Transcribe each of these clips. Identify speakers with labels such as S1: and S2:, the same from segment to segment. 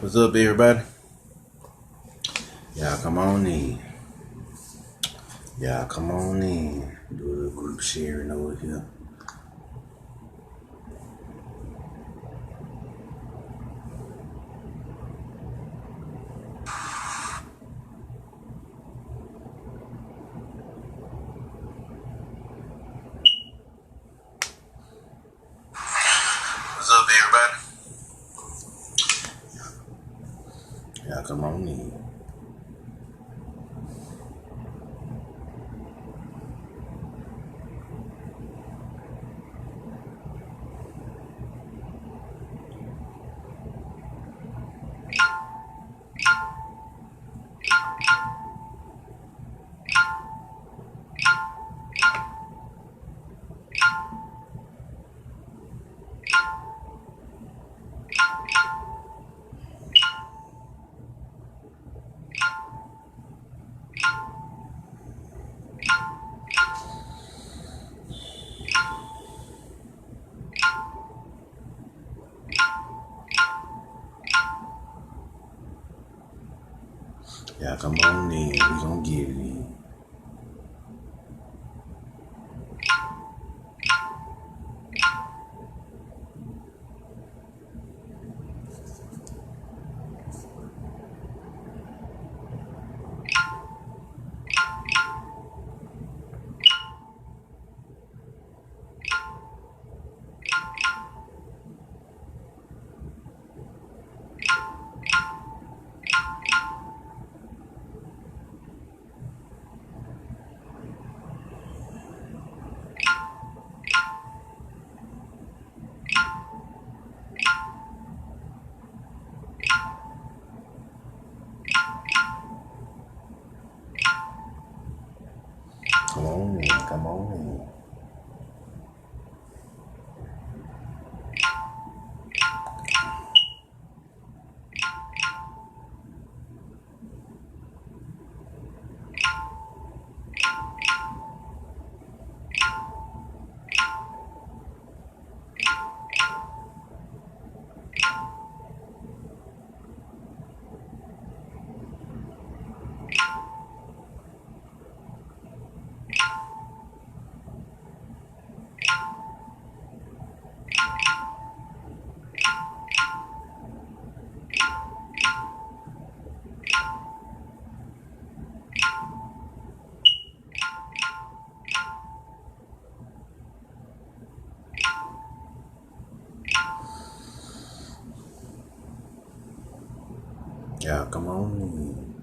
S1: What's up, everybody? Y'all come on in. Y'all come on in. Do a little group sharing over here. What's up, everybody? Y'all come on in. Y'all come on in. We gonna get it in. Come on in. Come on in. Y'all come on in.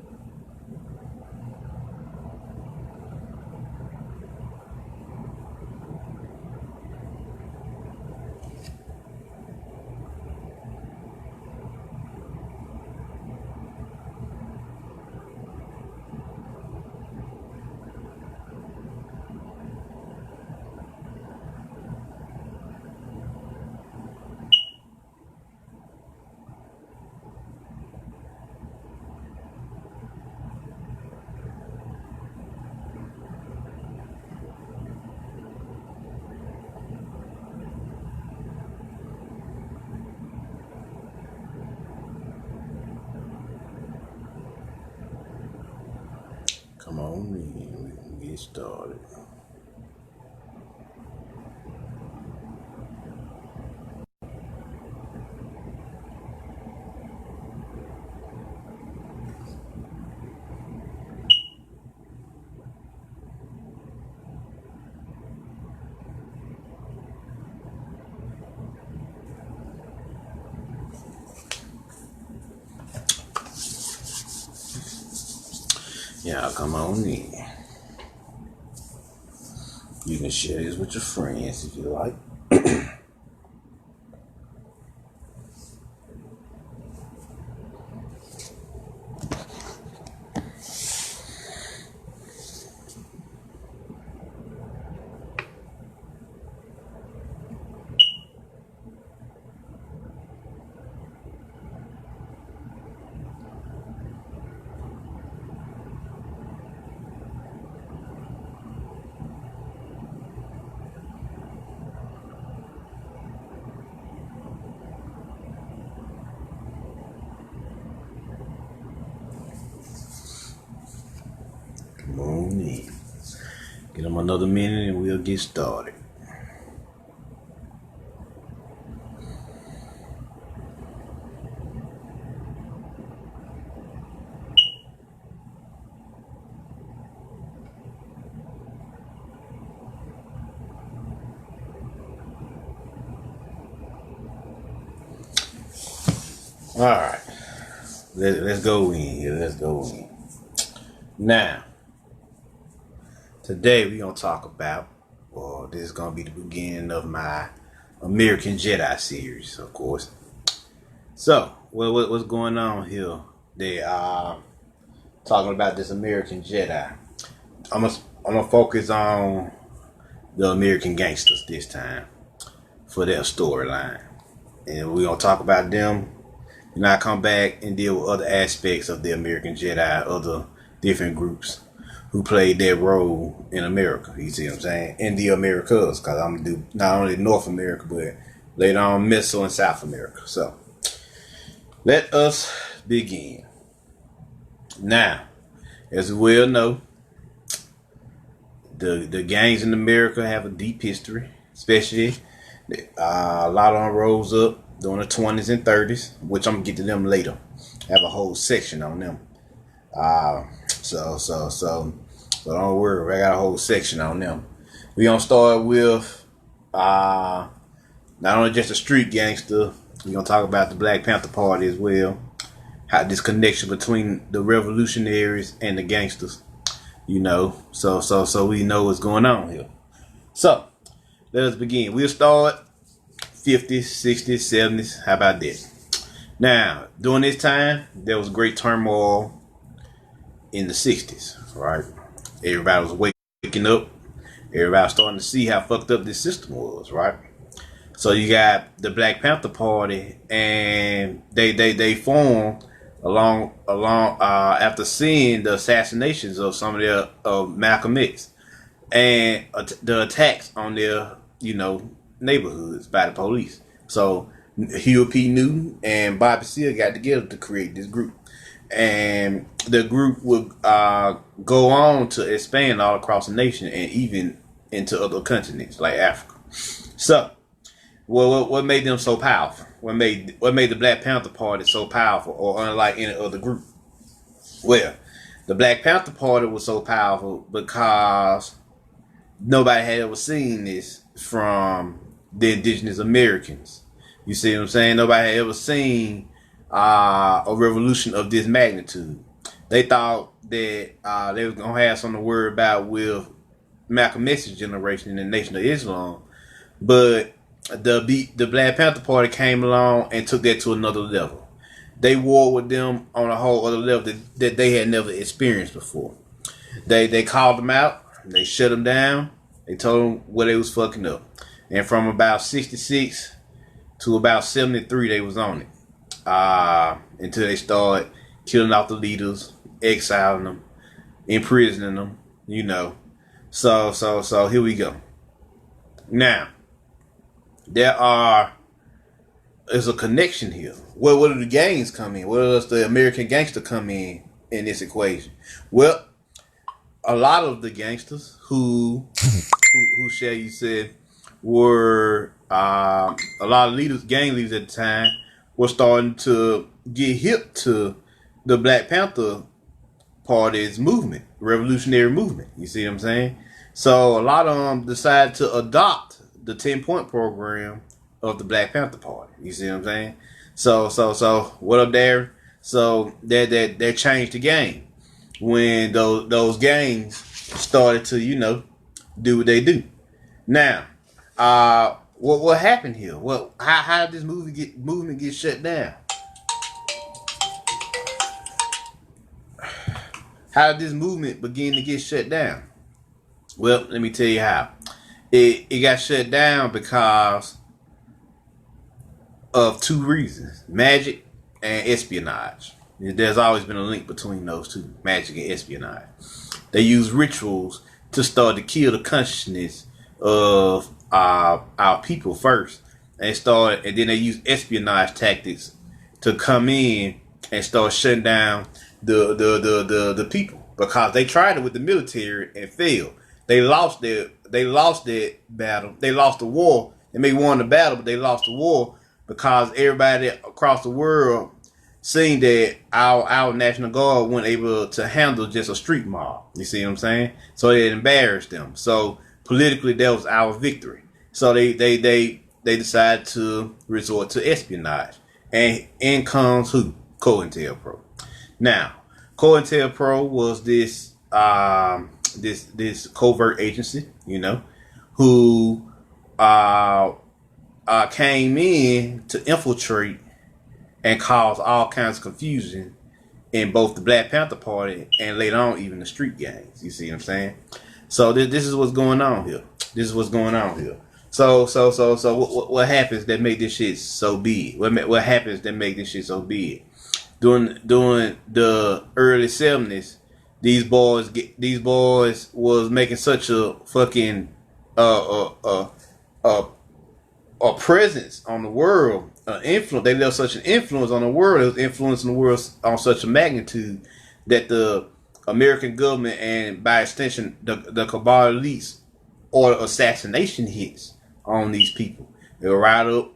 S1: Come on in. We can get started. Y'all come on in. You can share this with your friends if you like. Come on in. Give them another minute and we'll get started. All right, let's go in here. Let's go in. Now, today we're going to talk about, well, this is going to be the beginning of my American Jedi series, of course. So, what's going on here? They are talking about this American Jedi. I'm gonna focus on the American gangsters this time for their storyline. And we're going to talk about them. And I come back and deal with other aspects of the American Jedi, other different groups who played their role in America. You see what I'm saying? In the Americas, because I'm going to do not only North America, but later on Middle and South America. So, let us begin. Now, as we well know, the gangs in America have a deep history, especially a lot of them rose up during the 20s and 30s, which I'm gonna get to them later. I have a whole section on them. So don't worry, I got a whole section on them. We gonna start with not only just a street gangster. We gonna talk about the Black Panther Party as well. How this connection between the revolutionaries and the gangsters. You know, so we know what's going on here. So let us begin. We'll start 50s, 60s, 70s. How about that? Now, during this time, there was great turmoil in the 60s, right? Everybody was waking up. Everybody was starting to see how fucked up this system was, right? So you got the Black Panther Party, and they formed along after seeing the assassinations of some of their Malcolm X and the attacks on their neighborhoods by the police. So Huey P. Newton and Bobby Seale got together to create this group, and the group would go on to expand all across the nation and even into other continents like Africa. So, what made them so powerful? What made the Black Panther Party so powerful, or unlike any other group? Well, the Black Panther Party was so powerful because nobody had ever seen this from the indigenous Americans. You see what I'm saying? Nobody had ever seen a revolution of this magnitude. They thought that they were going to have something to worry about with Malcolm X's generation in the Nation of Islam. But the Black Panther Party came along and took that to another level. They warred with them on a whole other level that they had never experienced before. They called them out. They shut them down. They told them what they was fucking up. And from about 66 to about 73, they was on it. Until they started killing off the leaders, exiling them, imprisoning them, So here we go. Now, there's a connection here. Where do the gangs come in? Where does the American gangster come in this equation? Well, a lot of the gangsters who shall you say were a lot of gang leaders at the time were starting to get hip to the Black Panther Party's movement, revolutionary movement. You see what I'm saying? So a lot of them decided to adopt the 10-point program of the Black Panther Party. You see what I'm saying? So what up there? So they changed the game when those gangs started to do what they do. Now, what happened here? How did this movement get shut down? How did this movement begin to get shut down? Well, let me tell you how. It got shut down because of two reasons: magic and espionage. There's always been a link between those two, magic and espionage. They use rituals to start to kill the consciousness of our people first, and then they use espionage tactics to come in and start shutting down the people. because they tried it with the military and failed. They lost that battle. They lost the war. They may won the battle, but they lost the war because everybody across the world seen that our National Guard weren't able to handle just a street mob. You see what I'm saying? So it embarrassed them. So politically, that was our victory. So they decided to resort to espionage. And in comes who? COINTELPRO. Now, COINTELPRO was this covert agency, who came in to infiltrate and cause all kinds of confusion in both the Black Panther Party and later on even the street gangs. You see what I'm saying? So this is what's going on here. So what happens that make this shit so big? What happens that make this shit so big? During the early 70s, these boys was making such a fucking a presence on the world, influence. They left such an influence on the world. It was influencing the world on such a magnitude that the American government and by extension the cabal elites ordered assassination hits on these people. They would ride up,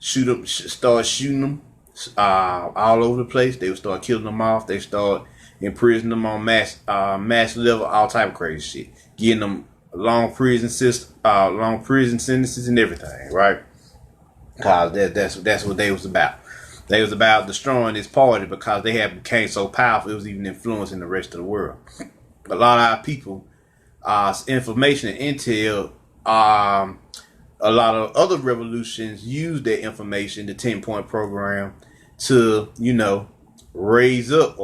S1: start shooting them all over the place. They would start killing them off. They start imprisoning them on mass level, all type of crazy shit, getting them long prison sentences and everything, right? Cause that's what they was about. They was about destroying this party because they had became so powerful. It was even influencing the rest of the world. A lot of our people, information and intel, a lot of other revolutions used that information, the 10-point program, to rise up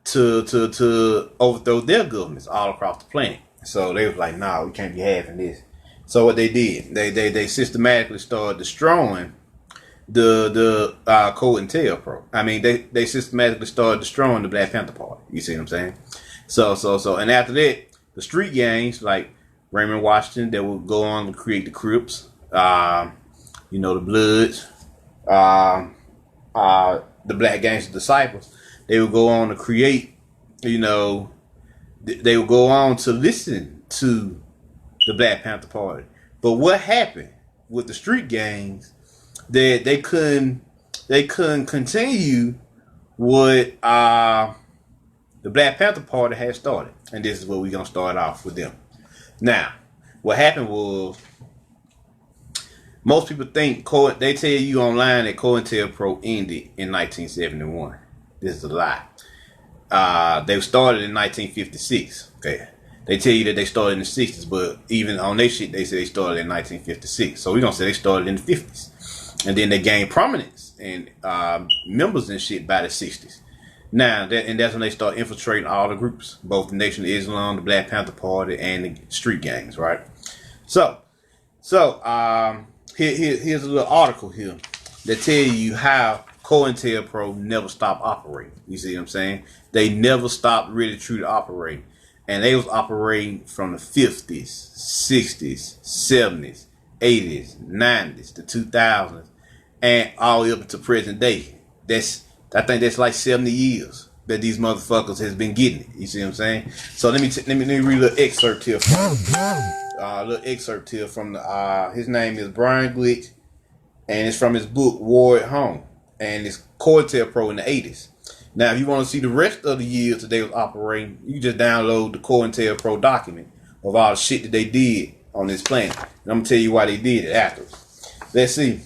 S1: to overthrow their governments all across the planet. So they was like, nah, we can't be having this. So what they did, they systematically started destroying the COINTELPRO. I mean, they systematically started destroying the Black Panther Party. You see what I'm saying? So, and after that, the street gangs like Raymond Washington, that would go on to create the Crips, the Bloods, the Black Gangsta Disciples. They would go on to create, they would go on to listen to the Black Panther Party. But what happened with the street gangs, that they couldn't continue what the Black Panther Party had started. And this is where we're going to start off with them. Now, what happened was, most people think, they tell you online that COINTELPRO ended in 1971. This is a lie. They started in 1956. Okay. They tell you that they started in the 60s, but even on their shit, they say they started in 1956. So we're going to say they started in the 50s. And then they gained prominence and members and shit by the 60s. Now, that's when they start infiltrating all the groups, both the Nation of Islam, the Black Panther Party, and the street gangs, right? So here's a little article here that tell you how COINTELPRO never stopped operating. You see what I'm saying? They never stopped really truly operating. And they was operating from the 50s, 60s, 70s, 80s, 90s, the 2000s, and all the way up to present day. I think that's like 70 years that these motherfuckers has been getting it. You see what I'm saying? So let me read a little excerpt here. From the his name is Brian Glick, and it's from his book War at Home, and it's COINTELPRO in the 80s. Now, if you want to see the rest of the years that they was operating, you just download the COINTELPRO document of all the shit that they did on this planet. And I'm going to tell you why they did it afterwards. Let's see.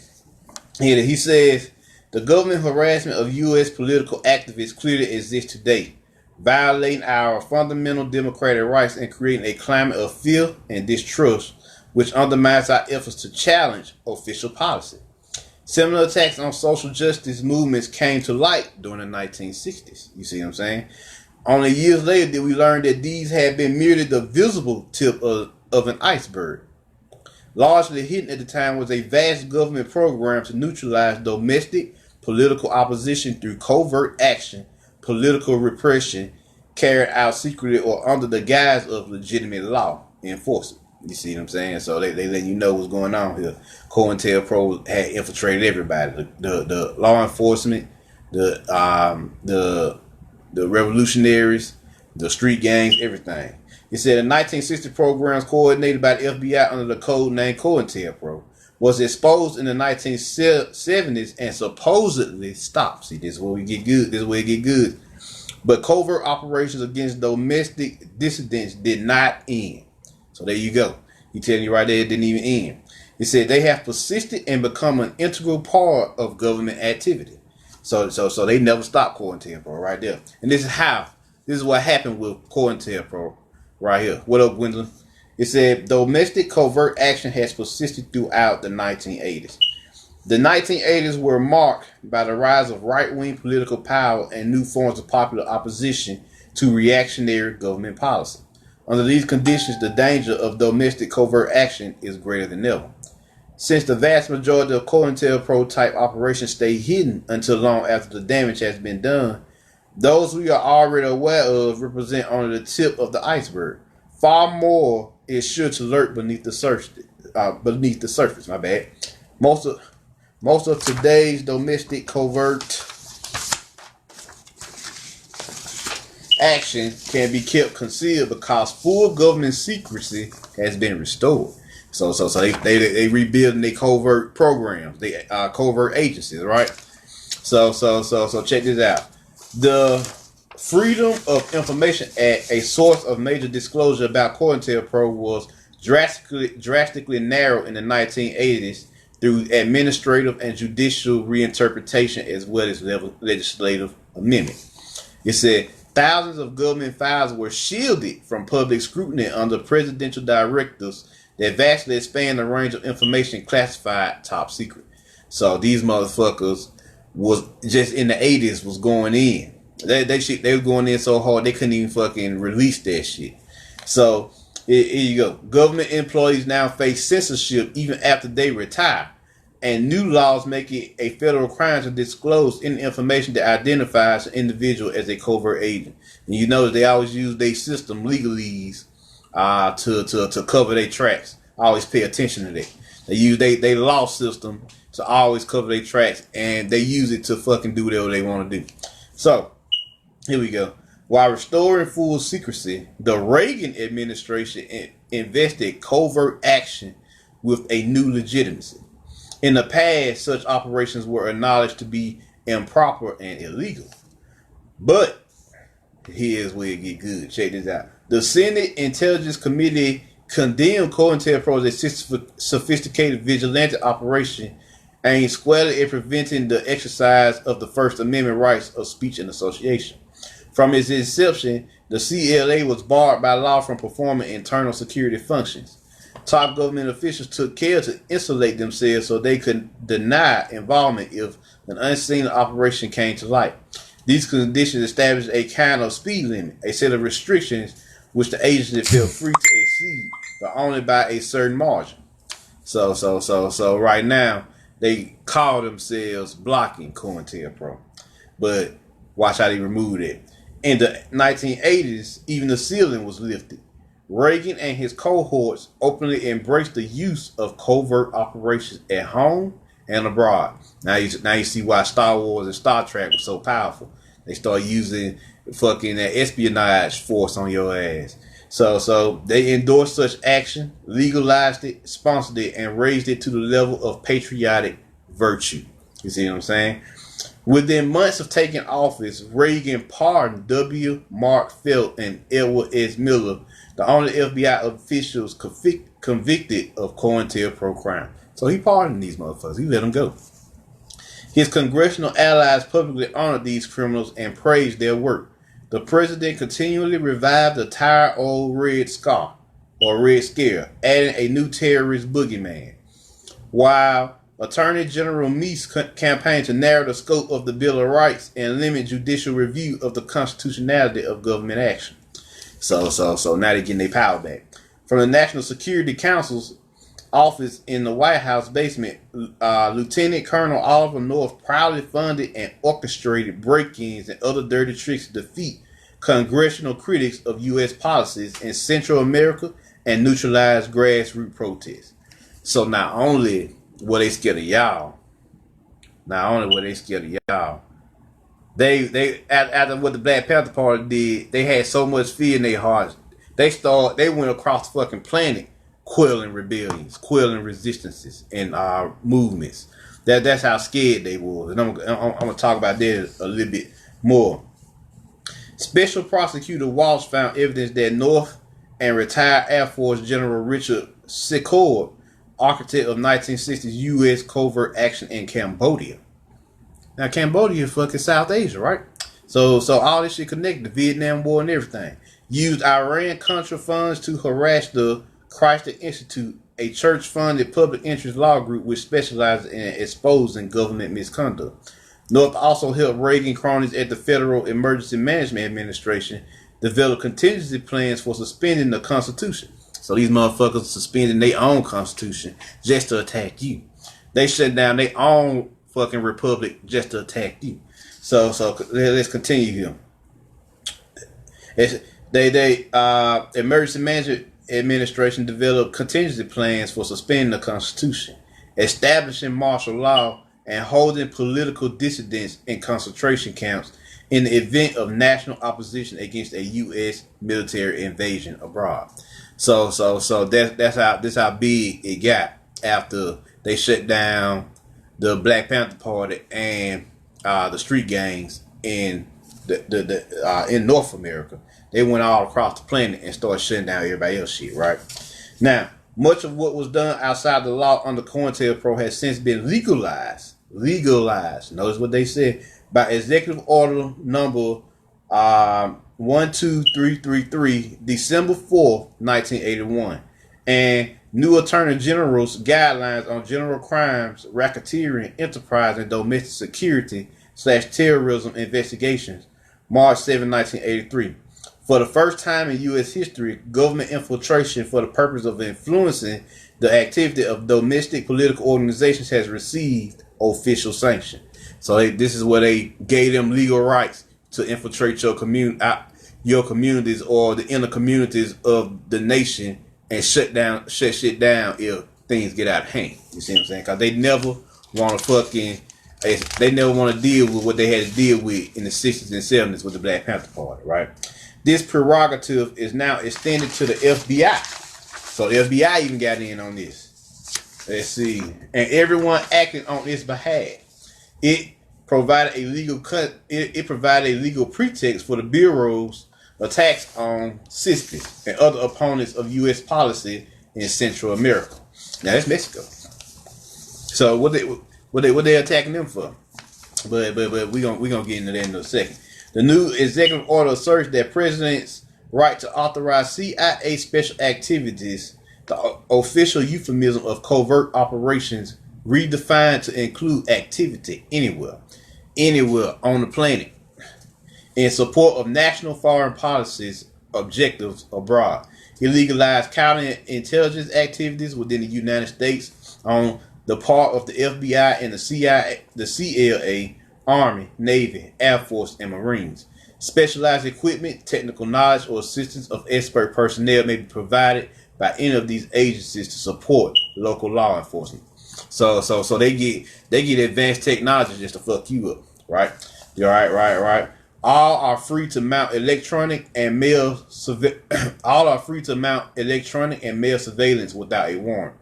S1: Here he says, the government harassment of U.S. political activists clearly exists today, violating our fundamental democratic rights and creating a climate of fear and distrust, which undermines our efforts to challenge official policy. Similar attacks on social justice movements came to light during the 1960s. You see what I'm saying? Only years later did we learn that these had been merely the visible tip of an iceberg. Largely hidden at the time was a vast government program to neutralize domestic political opposition through covert action, political repression, carried out secretly or under the guise of legitimate law enforcement. You see what I'm saying? So they letting you know what's going on here. COINTELPRO had infiltrated everybody. The law enforcement, the the revolutionaries, the street gangs, everything. It said the 1960 programs coordinated by the FBI under the code name COINTELPRO was exposed in the 1970s and supposedly stopped. See, this is where we get good. This is where it get good. But covert operations against domestic dissidents did not end. So there you go. He telling you right there it didn't even end. He said they have persisted and become an integral part of government activity. So they never stopped COINTELPRO right there. And this is what happened with COINTELPRO right here. What up, Gwendolyn? It said domestic covert action has persisted throughout the 1980s. The 1980s were marked by the rise of right-wing political power and new forms of popular opposition to reactionary government policy. Under these conditions, the danger of domestic covert action is greater than ever. Since the vast majority of COINTELPRO type operations stay hidden until long after the damage has been done, those we are already aware of represent only the tip of the iceberg. Far more is sure to lurk beneath the surface. My bad. Most of today's domestic covert action can be kept concealed because full government secrecy has been restored. So they rebuilding their covert programs, they covert agencies, right? So check this out. The Freedom of Information Act, a source of major disclosure about COINTELPRO, was drastically narrowed in the 1980s through administrative and judicial reinterpretation as well as legislative amendment. It said thousands of government files were shielded from public scrutiny under presidential directives that vastly expand the range of information classified top secret. So these motherfuckers was just in the 80s was going in. They were going in so hard they couldn't even fucking release that shit. So here you go. Government employees now face censorship even after they retire. And new laws make it a federal crime to disclose any information that identifies an individual as a covert agent. And you notice they always use their system legalese to cover their tracks. I always pay attention to that. They use their law system to always cover their tracks, and they use it to fucking do whatever they want to do. So here we go. While restoring full secrecy, the Reagan administration invested covert action with a new legitimacy. In the past, such operations were acknowledged to be improper and illegal. But here's where it get good. Check this out. The Senate Intelligence Committee condemned COINTELPRO as a sophisticated vigilante operation aimed squarely at preventing the exercise of the First Amendment rights of speech and association. From its inception, the CLA was barred by law from performing internal security functions. Top government officials took care to insulate themselves so they could deny involvement if an unseen operation came to light. These conditions established a kind of speed limit, a set of restrictions which the agency felt free to exceed, but only by a certain margin. So right now, they call themselves blocking COINTELPRO. But watch how they remove it. In the 1980s, even the ceiling was lifted. Reagan and his cohorts openly embraced the use of covert operations at home and abroad. Now you see why Star Wars and Star Trek were so powerful. They start using fucking that espionage force on your ass. So they endorsed such action, legalized it, sponsored it, and raised it to the level of patriotic virtue. You see what I'm saying? Within months of taking office, Reagan pardoned W. Mark Felt and Edward S. Miller, the only FBI officials convicted of COINTELPRO crime. So he pardoned these motherfuckers. He let them go. His congressional allies publicly honored these criminals and praised their work. The president continually revived the tired old Red Scare, adding a new terrorist boogeyman. While Attorney General Meese campaigned to narrow the scope of the Bill of Rights and limit judicial review of the constitutionality of government action. So now they're getting their power back. From the National Security Council's office in the White House basement, Lieutenant Colonel Oliver North proudly funded and orchestrated break-ins and other dirty tricks to defeat congressional critics of U.S. policies in Central America and neutralize grassroots protests. So not only were they scared of y'all, They after what the Black Panther Party did, they had so much fear in their hearts. They went across the fucking planet, quelling rebellions, quelling resistances, and movements. That's how scared they were. And I'm gonna talk about that a little bit more. Special Prosecutor Walsh found evidence that North and retired Air Force General Richard Secord, architect of 1960s U.S. covert action in Cambodia. Now, Cambodia is fucking South Asia, right? So all this shit connected, the Vietnam War and everything. Used Iran-Contra funds to harass the Christ Institute, a church-funded public interest law group which specializes in exposing government misconduct. North also helped Reagan cronies at the Federal Emergency Management Administration develop contingency plans for suspending the Constitution. So these motherfuckers suspending their own Constitution just to attack you. They shut down their own fucking republic just to attack you. So let's continue here. Emergency Management Administration developed contingency plans for suspending the Constitution, establishing martial law, and holding political dissidents in concentration camps in the event of national opposition against a U.S. military invasion abroad. So that's how big it got after they shut down the Black Panther Party and the street gangs in in North America. They went all across the planet and started shutting down everybody else shit, right? Now, much of what was done outside the law under COINTELPRO has since been legalized. Notice what they said by Executive Order number 12333, December 4th, 1981, and new Attorney General's guidelines on general crimes, racketeering, enterprise, and domestic security/terrorism investigations, March 7, 1983. For the first time in U.S. history, government infiltration for the purpose of influencing the activity of domestic political organizations has received official sanction. So this is where they gave them legal rights to infiltrate your communities or the inner communities of the nation and shut shit down if things get out of hand. You see what I'm saying? Because they never want to deal with what they had to deal with in the 60s and 70s with the Black Panther Party, right? This prerogative is now extended to the FBI. So the FBI even got in on this. Let's see. And everyone acting on its behalf. It provided a legal pretext for the Bureau's attacks on CISPs and other opponents of U.S. policy in Central America. Now that's Mexico. So what they attacking them for? But we gonna get into that in a second. The new executive order asserts that president's right to authorize CIA special activities, the official euphemism of covert operations, redefined to include activity anywhere on the planet in support of national foreign policies objectives abroad. It legalized counterintelligence activities within the United States on the part of the FBI and the CIA, the CLA, Army, Navy, Air Force, and Marines. Specialized equipment, technical knowledge, or assistance of expert personnel may be provided by any of these agencies to support local law enforcement. So they get advanced technology just to fuck you up, right? Right. All are free to mount electronic and mail surveillance without a warrant.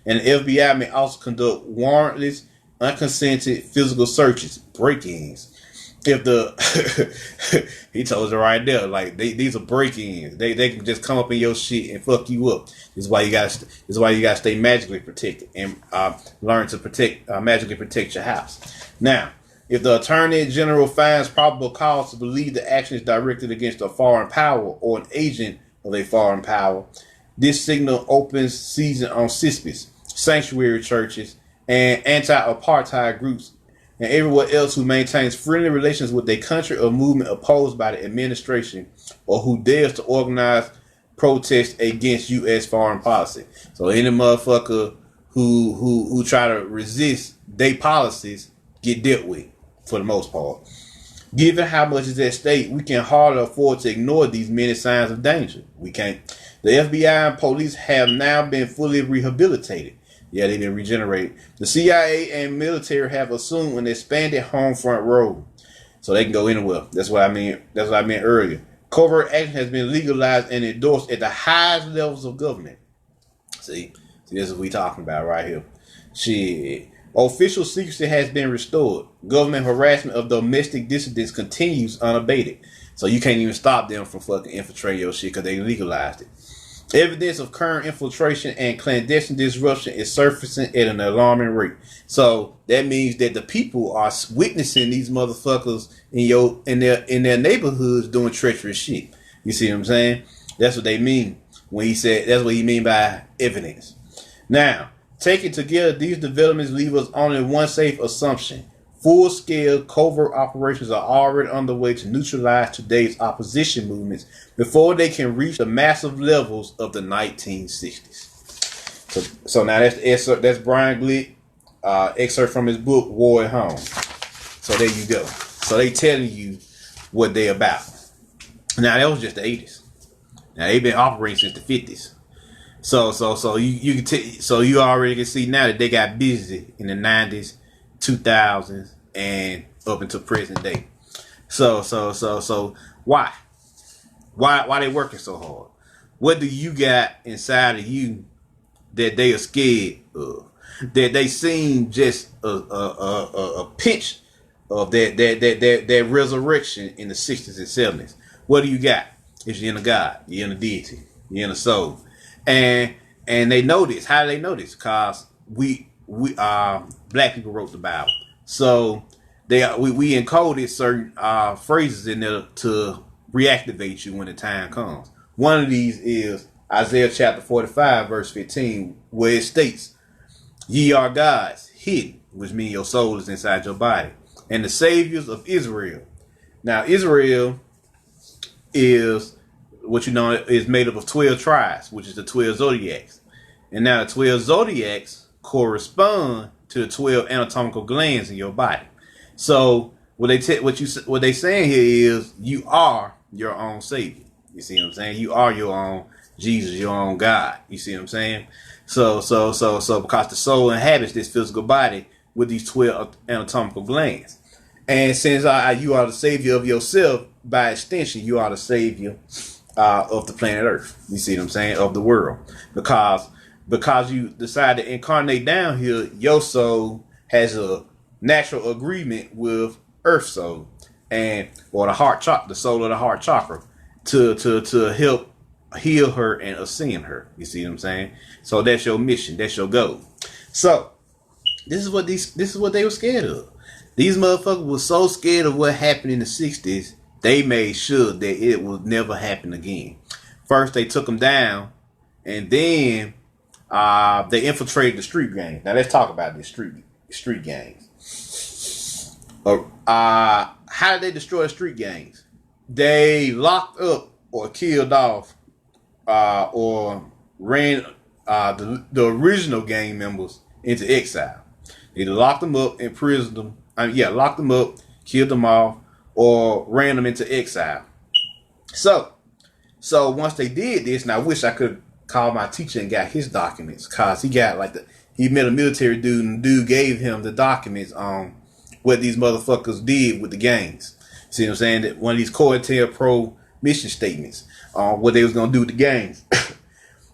S1: And the FBI may also conduct warrantless, unconsented physical searches, break-ins. If the he told you right there, like these are break-ins. They can just come up in your shit and fuck you up. This is why you gotta stay magically protected and learn to magically protect your house. Now, if the Attorney General finds probable cause to believe the action is directed against a foreign power or an agent of a foreign power, this signal opens season on CISPs, sanctuary churches, and anti-apartheid groups, and everyone else who maintains friendly relations with a country or movement opposed by the administration or who dares to organize protests against U.S. foreign policy. So any motherfucker who try to resist their policies get dealt with for the most part. Given how much is at stake, we can hardly afford to ignore these many signs of danger. We can't. The FBI and police have now been fully rehabilitated. Yeah, they've been regenerated. The CIA and military have assumed an expanded home front role. so they can go anywhere. That's what I mean. That's what I meant earlier. Covert action has been legalized and endorsed at the highest levels of government. See, this is what we talking about right here. Shit. Official secrecy has been restored. Government harassment of domestic dissidents continues unabated. So you can't even stop them from fucking infiltrating your shit because they legalized it. Evidence of current infiltration and clandestine disruption is surfacing at an alarming rate. So that means that the people are witnessing these motherfuckers in their neighborhoods doing treacherous shit. You see what I'm saying? That's what they mean when he said. That's what he mean by evidence. Now, taken together, these developments leave us only one safe assumption: full-scale covert operations are already underway to neutralize today's opposition movements before they can reach the massive levels of the 1960s. So now that's the excerpt. That's Brian Glick, excerpt from his book War at Home. So there you go. So they telling you what they about. Now that was just the 80s. Now they've been operating since the 50s. So you already can see now that they got busy in the 90s, 2000s, and up until present day. So why they working so hard? What do you got inside of you that they are scared of? That they seen just a pinch of that resurrection in the 60s and 70s. What do you got? It's your inner God, your inner deity, your inner soul. And they know this. How do they know this? Because we black people wrote the Bible. So we encoded certain phrases in there to reactivate you when the time comes. One of these is Isaiah chapter 45, verse 15, where it states, "Ye are gods, hidden," which means your soul is inside your body, "and the saviors of Israel." Now, Israel is what you know is made up of 12 tribes, which is the 12 zodiacs. And now the 12 zodiacs correspond to the 12 anatomical glands in your body. So what they saying here is you are your own savior. You see what I'm saying? You are your own Jesus, your own God. You see what I'm saying? So because the soul inhabits this physical body with these 12 anatomical glands. And since you are the savior of yourself, by extension, you are the savior of the planet Earth. You see what I'm saying? Of the world. Because you decide to incarnate down here, your soul has a natural agreement with Earth soul or the soul of the heart chakra to help heal her and ascend her. You see what I'm saying? So that's your mission. That's your goal. So this is what they were scared of. These motherfuckers were so scared of what happened in the 60s, they made sure that it would never happen again. First, they took them down, and then they infiltrated the street gangs. Now, let's talk about this street gangs. How did they destroy the street gangs? They locked up or killed off or ran the original gang members into exile. They locked them up, imprisoned them. Locked them up, killed them off, or ran them into exile. So once they did this, and I wish I could call my teacher and got his documents, cause he met a military dude, and the dude gave him the documents on what these motherfuckers did with the gangs. See what I'm saying? That one of these COINTELPRO mission statements on what they was gonna do with the gangs.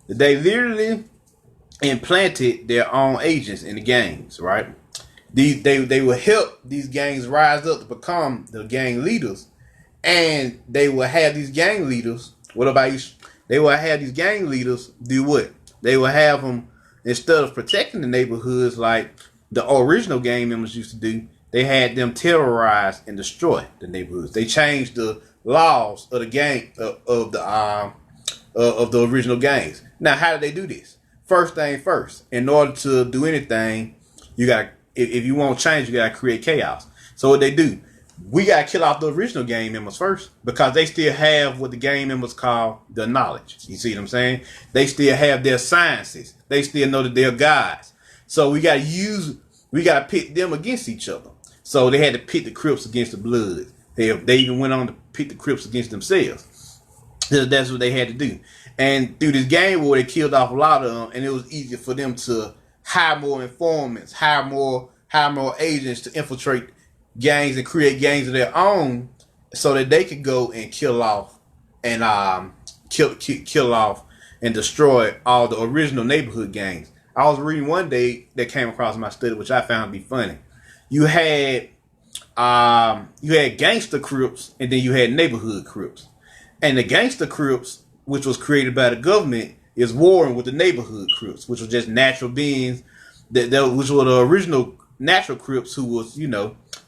S1: They literally implanted their own agents in the gangs, right? They will help these gangs rise up to become the gang leaders, and they will have these gang leaders. What about you? They will have these gang leaders do what? They will have them, instead of protecting the neighborhoods like the original gang members used to do, they had them terrorize and destroy the neighborhoods. They changed the laws of the gang of the original gangs. Now, how did they do this? First thing first, in order to do anything, you got. If you want change, you gotta create chaos. So what they do, we gotta kill off the original gang members first, because they still have what the gang members call the knowledge. You see what I'm saying? They still have their sciences. They still know that they're gods. So we gotta pit them against each other. So they had to pit the Crips against the Bloods. They even went on to pit the Crips against themselves. That's what they had to do. And through this gang war, they killed off a lot of them, and it was easier for them to hire more informants, hire more agents to infiltrate gangs and create gangs of their own so that they could go and kill off and kill off and destroy all the original neighborhood gangs. I was reading one day that came across my study, which I found to be funny. You had gangster Crips, and then you had neighborhood Crips. And the gangster Crips, which was created by the government, is warring with the neighborhood Crips, which was just natural beings which were the original natural Crips who was,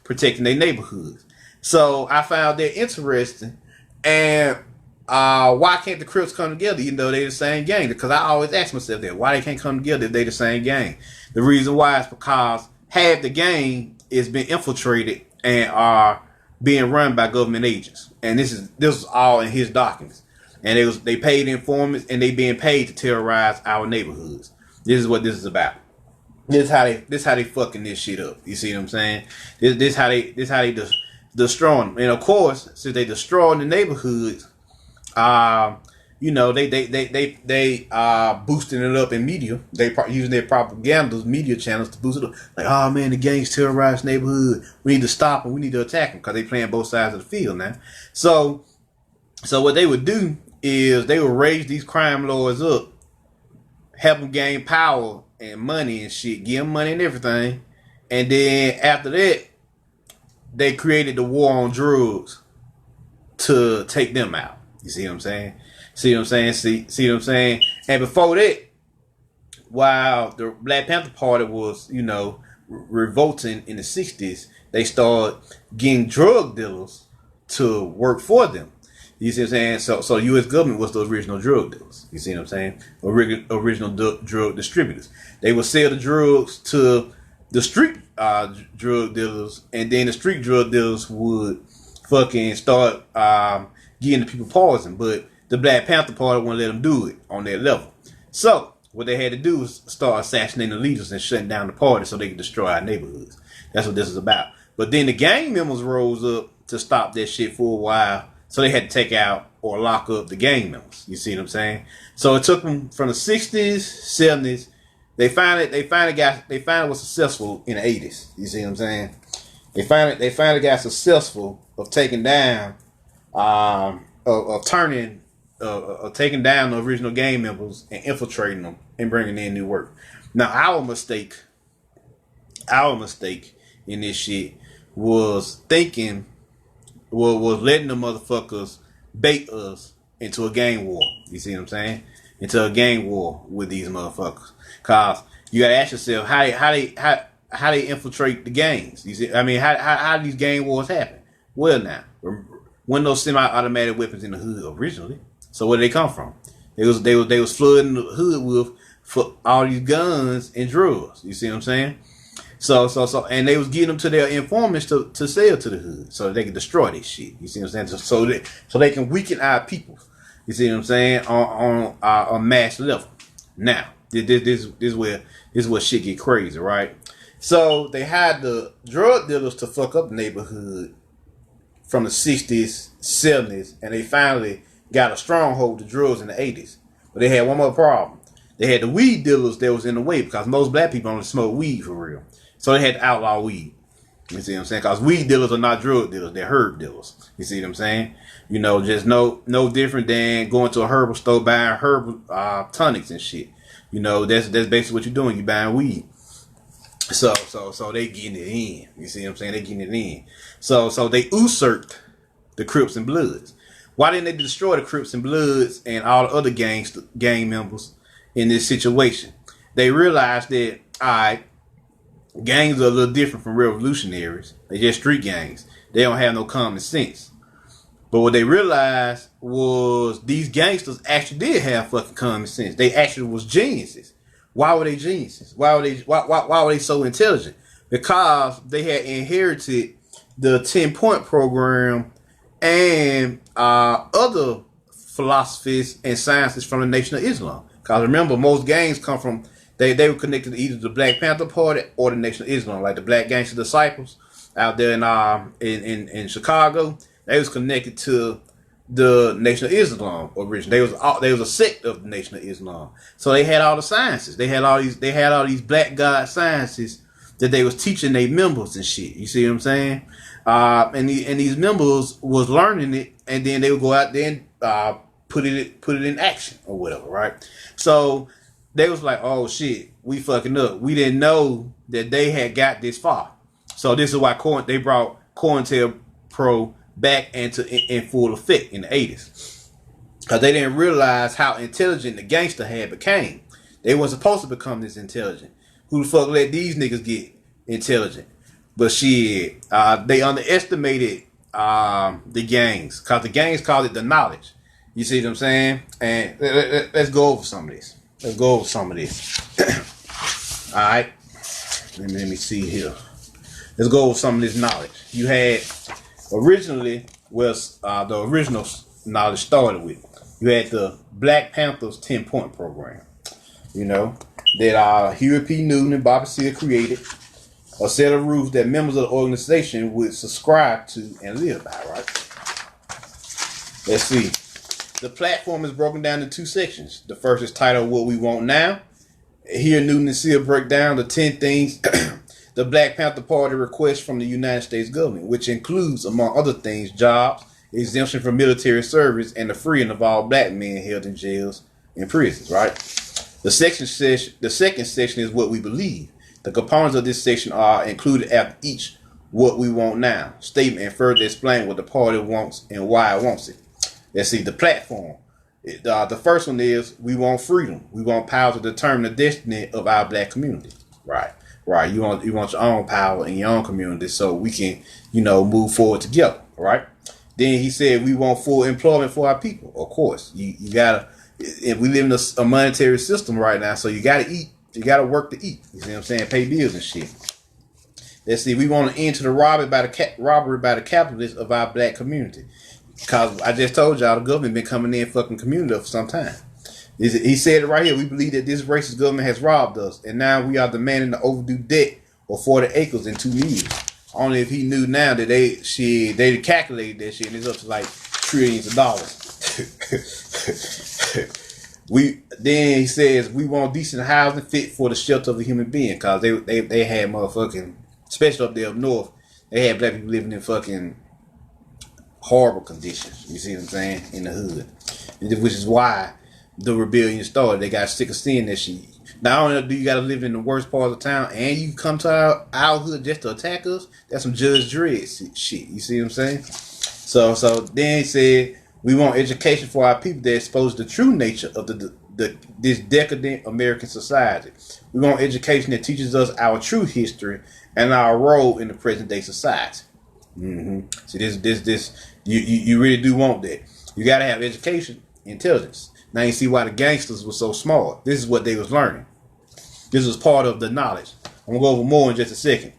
S1: protecting their neighborhoods. So I found that interesting. And why can't the Crips come together even though they're the same gang? Because I always ask myself that. Why they can't come together if they the same gang? The reason why is because half the gang is being infiltrated and are being run by government agents. And this is all in his documents. And they paid informants and they being paid to terrorize our neighborhoods. This is what this is about. This how they fucking this shit up. You see what I'm saying? This how they destroying them. And of course, since they destroying the neighborhoods, they boosting it up in media. They using their propaganda media channels to boost it up. Like, oh man, the gangs terrorize neighborhood. We need to stop them. We need to attack them because they playing both sides of the field now. So what they would do is they would raise these crime lords up, help them gain power and money and shit, give them money and everything, and then after that, they created the war on drugs to take them out. You see what I'm saying? See what I'm saying? And before that, while the Black Panther Party was, revolting in the 60s, they started getting drug dealers to work for them. You see what I'm saying? So U.S. government was the original drug dealers. You see what I'm saying? Original drug distributors. They would sell the drugs to the street drug dealers, and then the street drug dealers would fucking start getting the people poison. But the Black Panther Party wouldn't let them do it on their level. So what they had to do was start assassinating the leaders and shutting down the party so they could destroy our neighborhoods. That's what this is about. But then the gang members rose up to stop that shit for a while. So they had to take out or lock up the gang members. You see what I'm saying? So it took them from the 60s, 70s. They finally was successful in the 80s. You see what I'm saying? They finally got successful of taking down, taking down the original gang members and infiltrating them and bringing in new work. Now our mistake in this shit was letting the motherfuckers bait us into a gang war. You see what I'm saying? Into a gang war with these motherfuckers. Cause you gotta ask yourself how they infiltrate the gangs. You see, how do these gang wars happen? Well, now, when those semi-automatic weapons in the hood originally, so where did they come from? They was flooding the hood with for all these guns and drugs. You see what I'm saying? So, and they was getting them to their informants to sell to the hood, so they can destroy this shit. You see what I'm saying? So they can weaken our people. You see what I'm saying? On a mass level. Now, this is where shit get crazy, right? So they had the drug dealers to fuck up the neighborhood from the 60s, 70s, and they finally got a stronghold of drugs in the 80s. But they had one more problem. They had the weed dealers that was in the way because most black people only smoke weed for real. So they had to outlaw weed. You see what I'm saying? Because weed dealers are not drug dealers. They're herb dealers. You see what I'm saying? Just no different than going to a herbal store buying herbal tonics and shit. That's basically what you're doing. You're buying weed. So they getting it in. You see what I'm saying? They getting it in. So they usurped the Crips and Bloods. Why didn't they destroy the Crips and Bloods and all the other gang members in this situation? They realized that, alright, gangs are a little different from revolutionaries. They're just street gangs. They don't have no common sense. But what they realized was these gangsters actually did have fucking common sense. They actually was geniuses. Why were they geniuses? Why were they so intelligent? Because they had inherited the 10-point program and other philosophies and sciences from the Nation of Islam. Because remember, most gangs come from they were connected to either the Black Panther Party or the Nation of Islam, like the Black Gangsta Disciples out there in Chicago. They was connected to the Nation of Islam originally. They was a sect of the Nation of Islam. So they had all the sciences. They had all these black god sciences that they was teaching their members and shit. You see what I'm saying? And these members was learning it, and then they would go out there and put it in action or whatever, right? So they was like, oh shit, we fucking up. We didn't know that they had got this far. So this is why they brought COINTELPRO back in full effect in the 80s. Because they didn't realize how intelligent the gangster had became. They weren't supposed to become this intelligent. Who the fuck let these niggas get intelligent? But shit, they underestimated the gangs. Because the gangs called it the knowledge. You see what I'm saying? And let's go over some of this. Alright. Let me see here. Let's go over some of this knowledge. You had originally the original knowledge started with. You had the Black Panthers 10-point program. You know, that Huey P. Newton and Bobby Seale created. A set of rules that members of the organization would subscribe to and live by, right? Let's see. The platform is broken down into 2 sections. The first is titled What We Want Now. Here Newton and Seale break down the 10 things the Black Panther Party requests from the United States government, which includes, among other things, jobs, exemption from military service, and the freeing of all black men held in jails and prisons, right? The second section is What We Believe. The components of this section are included after each What We Want Now statement and further explain what the party wants and why it wants it. Let's see, the platform. The first one is we want freedom. We want power to determine the destiny of our black community. Right. You want your own power in your own community so we can, move forward together. Right. Then he said we want full employment for our people. Of course, you gotta. If we live in a monetary system right now, so you gotta eat. You gotta work to eat. You see what I'm saying? Pay bills and shit. Let's see. We want an end to the robbery by the capitalists of our black community. Because I just told y'all the government been coming in fucking community for some time. He said it right here. We believe that this racist government has robbed us, and now we are demanding the overdue debt of 40 acres in 2 years. Only if he knew now that they calculated that shit, and it's up to like trillions of dollars. Then he says we want decent housing fit for the shelter of a human being, cause they had motherfucking, especially up there up north, they had black people living in fucking horrible conditions. You see what I'm saying? In the hood, which is why the rebellion started. They got sick of seeing that shit. Not only do you got to live in the worst part of town, and you come to our hood just to attack us, that's some Judge Dredd shit. You see what I'm saying? So then he said we want education for our people that expose the true nature of this decadent American society. We want education that teaches us our true history and our role in the present day society. See, this you really do want that. You got to have education, intelligence. Now you see why the gangsters were so smart. This is what they was learning. This was part of the knowledge. I'm gonna go over more in just a second.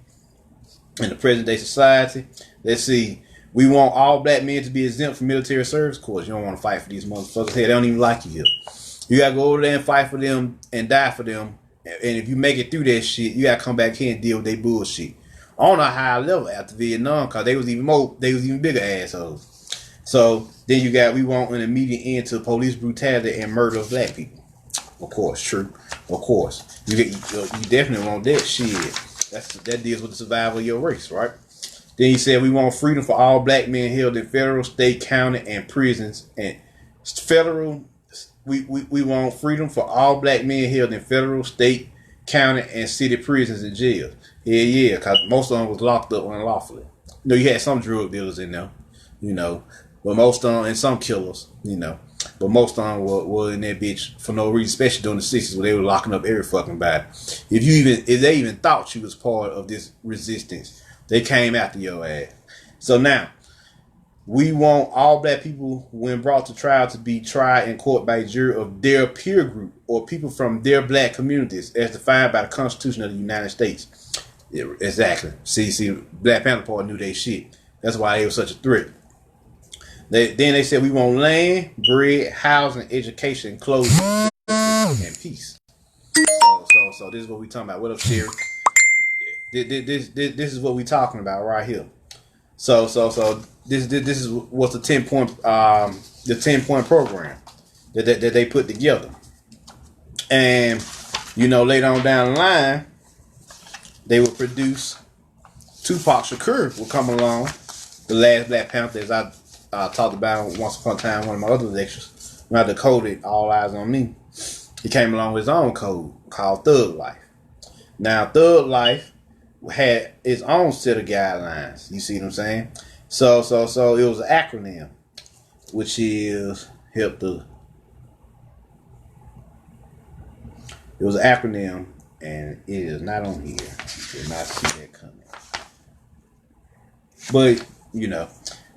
S1: In the present day society, let's see. We want all black men to be exempt from military service. Of course, you don't want to fight for these motherfuckers. Hey, they don't even like you here. You gotta go over there and fight for them and die for them. And if you make it through that shit, you gotta come back here and deal with their bullshit on a higher level after Vietnam, cause they was even bigger assholes. So then we want an immediate end to police brutality and murder of black people. Of course, true. Of course, you definitely want that shit. That deals with the survival of your race, right? Then he said we want freedom for all black men held in federal, state, county, and prisons. And we want freedom for all black men held in federal, state, county, and city prisons and jails. Yeah, because most of them was locked up unlawfully. You had some drug dealers in there, but most of them, and some killers, but most of them were in that bitch for no reason, especially during the 60s where they were locking up every fucking body. If they even thought you was part of this resistance, they came after your ass. So now, we want all black people, when brought to trial, to be tried in court by a jury of their peer group or people from their black communities as defined by the Constitution of the United States. Yeah, exactly. See, Black Panther Party knew they shit. That's why they were such a threat. Then they said we want land, bread, housing, education, clothing, and peace. So this is what we talking about. What up, Sherry? This is what we talking about right here. So this is what's the 10-point program that they put together. And later on down the line, They would produce Tupac Shakur will come along, the last Black Panther, as I talked about once upon a time, one of my other lectures, when I decoded All Eyes on Me. He came along with his own code called Thug Life. Now, Thug Life had its own set of guidelines. You see what I'm saying? So it was an acronym, which is help the. It was an acronym, and it is not on here. You did not see that coming.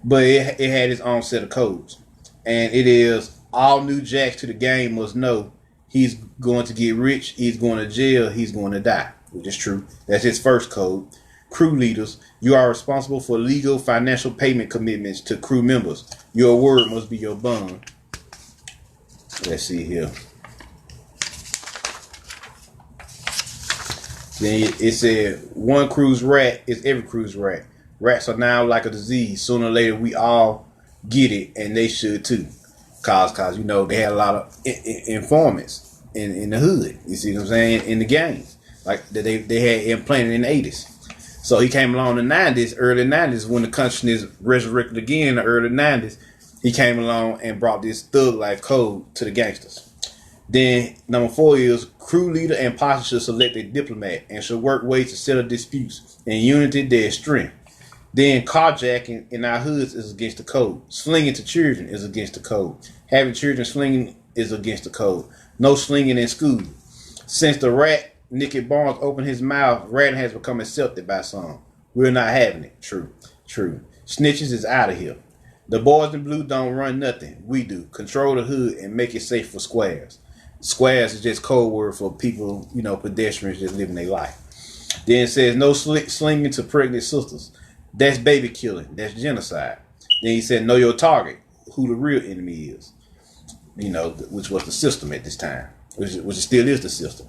S1: But it had its own set of codes, and it is all new jacks to the game must know he's going to get rich, he's going to jail, he's going to die, which is true. That's his first code. Crew leaders, you are responsible for legal financial payment commitments to crew members. Your word must be your bond. Let's see here. Then it said, one crew's rat is every crew's rat. Rats are now like a disease. Sooner or later, we all get it, and they should too. Cause they had a lot of informants in the hood. You see what I'm saying? In the gangs, like they had implanted in the 80s. So he came along in the 90s, early 90s, when the consciousness resurrected again in the early 90s. He came along and brought this thug life code to the gangsters. Then number 4 is crew leader and posse should select a diplomat and should work ways to settle disputes. In unity, there is strength. Then carjacking in our hoods is against the code. Slinging to children is against the code. Having children slinging is against the code. No slinging in school. Since the rat Nicky Barnes opened his mouth, ratting has become accepted by some. We're not having it. True. Snitches is out of here. The boys in blue don't run nothing. We do. Control the hood and make it safe for squares. Squares is just code word for people, pedestrians just living their life. Then it says no slinging to pregnant sisters. That's baby killing. That's genocide. Then he said, know your target, who the real enemy is. Which was the system at this time, which still is the system.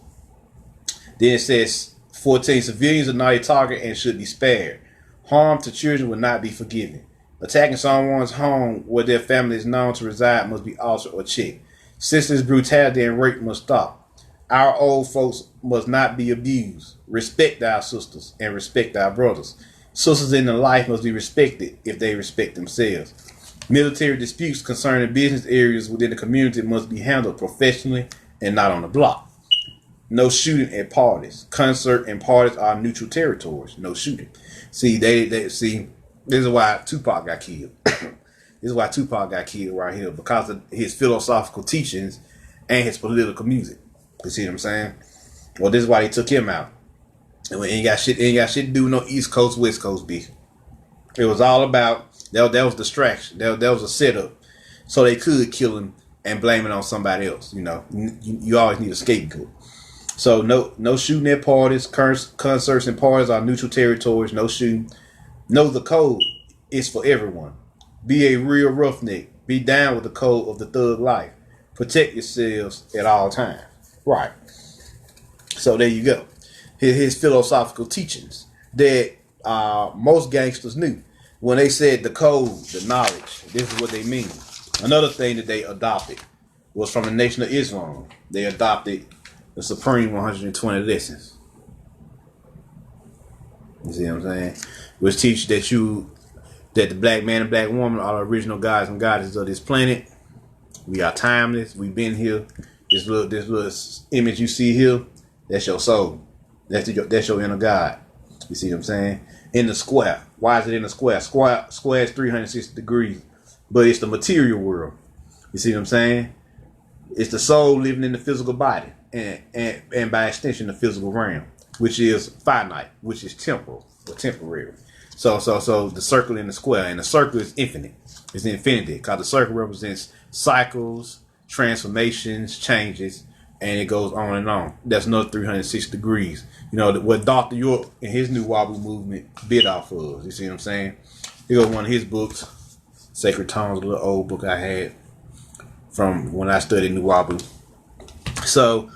S1: Then it says, 14, civilians are not a target and should be spared. Harm to children will not be forgiven. Attacking someone's home where their family is known to reside must be altered or checked. Senseless brutality and rape must stop. Our old folks must not be abused. Respect our sisters and respect our brothers. Sisters in the life must be respected if they respect themselves. Military disputes concerning business areas within the community must be handled professionally and not on the block. No shooting at parties. Concert and parties are neutral territories. No shooting. See, this is why Tupac got killed. This is why Tupac got killed right here, because of his philosophical teachings and his political music. You see what I'm saying? Well, this is why they took him out. And we ain't got shit to do with no East Coast, West Coast beef. It was all about that was distraction. That was a setup, so they could kill him and blame it on somebody else. You always need a scapegoat. So no shooting at parties. Concerts and parties are neutral territories. No shooting. Know the code is for everyone. Be a real roughneck. Be down with the code of the thug life. Protect yourselves at all times. Right. So there you go. His philosophical teachings that most gangsters knew. When they said the code, the knowledge, this is what they mean. Another thing that they adopted was from the Nation of Islam. They adopted the Supreme 120 Lessons. You see what I'm saying? Which teach that the black man and black woman are the original gods and goddesses of this planet. We are timeless. We've been here. This little image you see here, that's your soul. That's your inner God. You see what I'm saying? In the square. Why is it in the square? Square is 360 degrees. But it's the material world. You see what I'm saying? It's the soul living in the physical body. And by extension, the physical realm. Which is finite. Which is temporal or temporary. So the circle in the square. And the circle is infinite. It's infinity. Because the circle represents cycles, transformations, changes. And it goes on and on. That's another 360 degrees. What Dr. York and his New Wabu movement bit off of. You see what I'm saying? Here goes one of his books, Sacred Tones, a little old book I had from when I studied New Wabu. So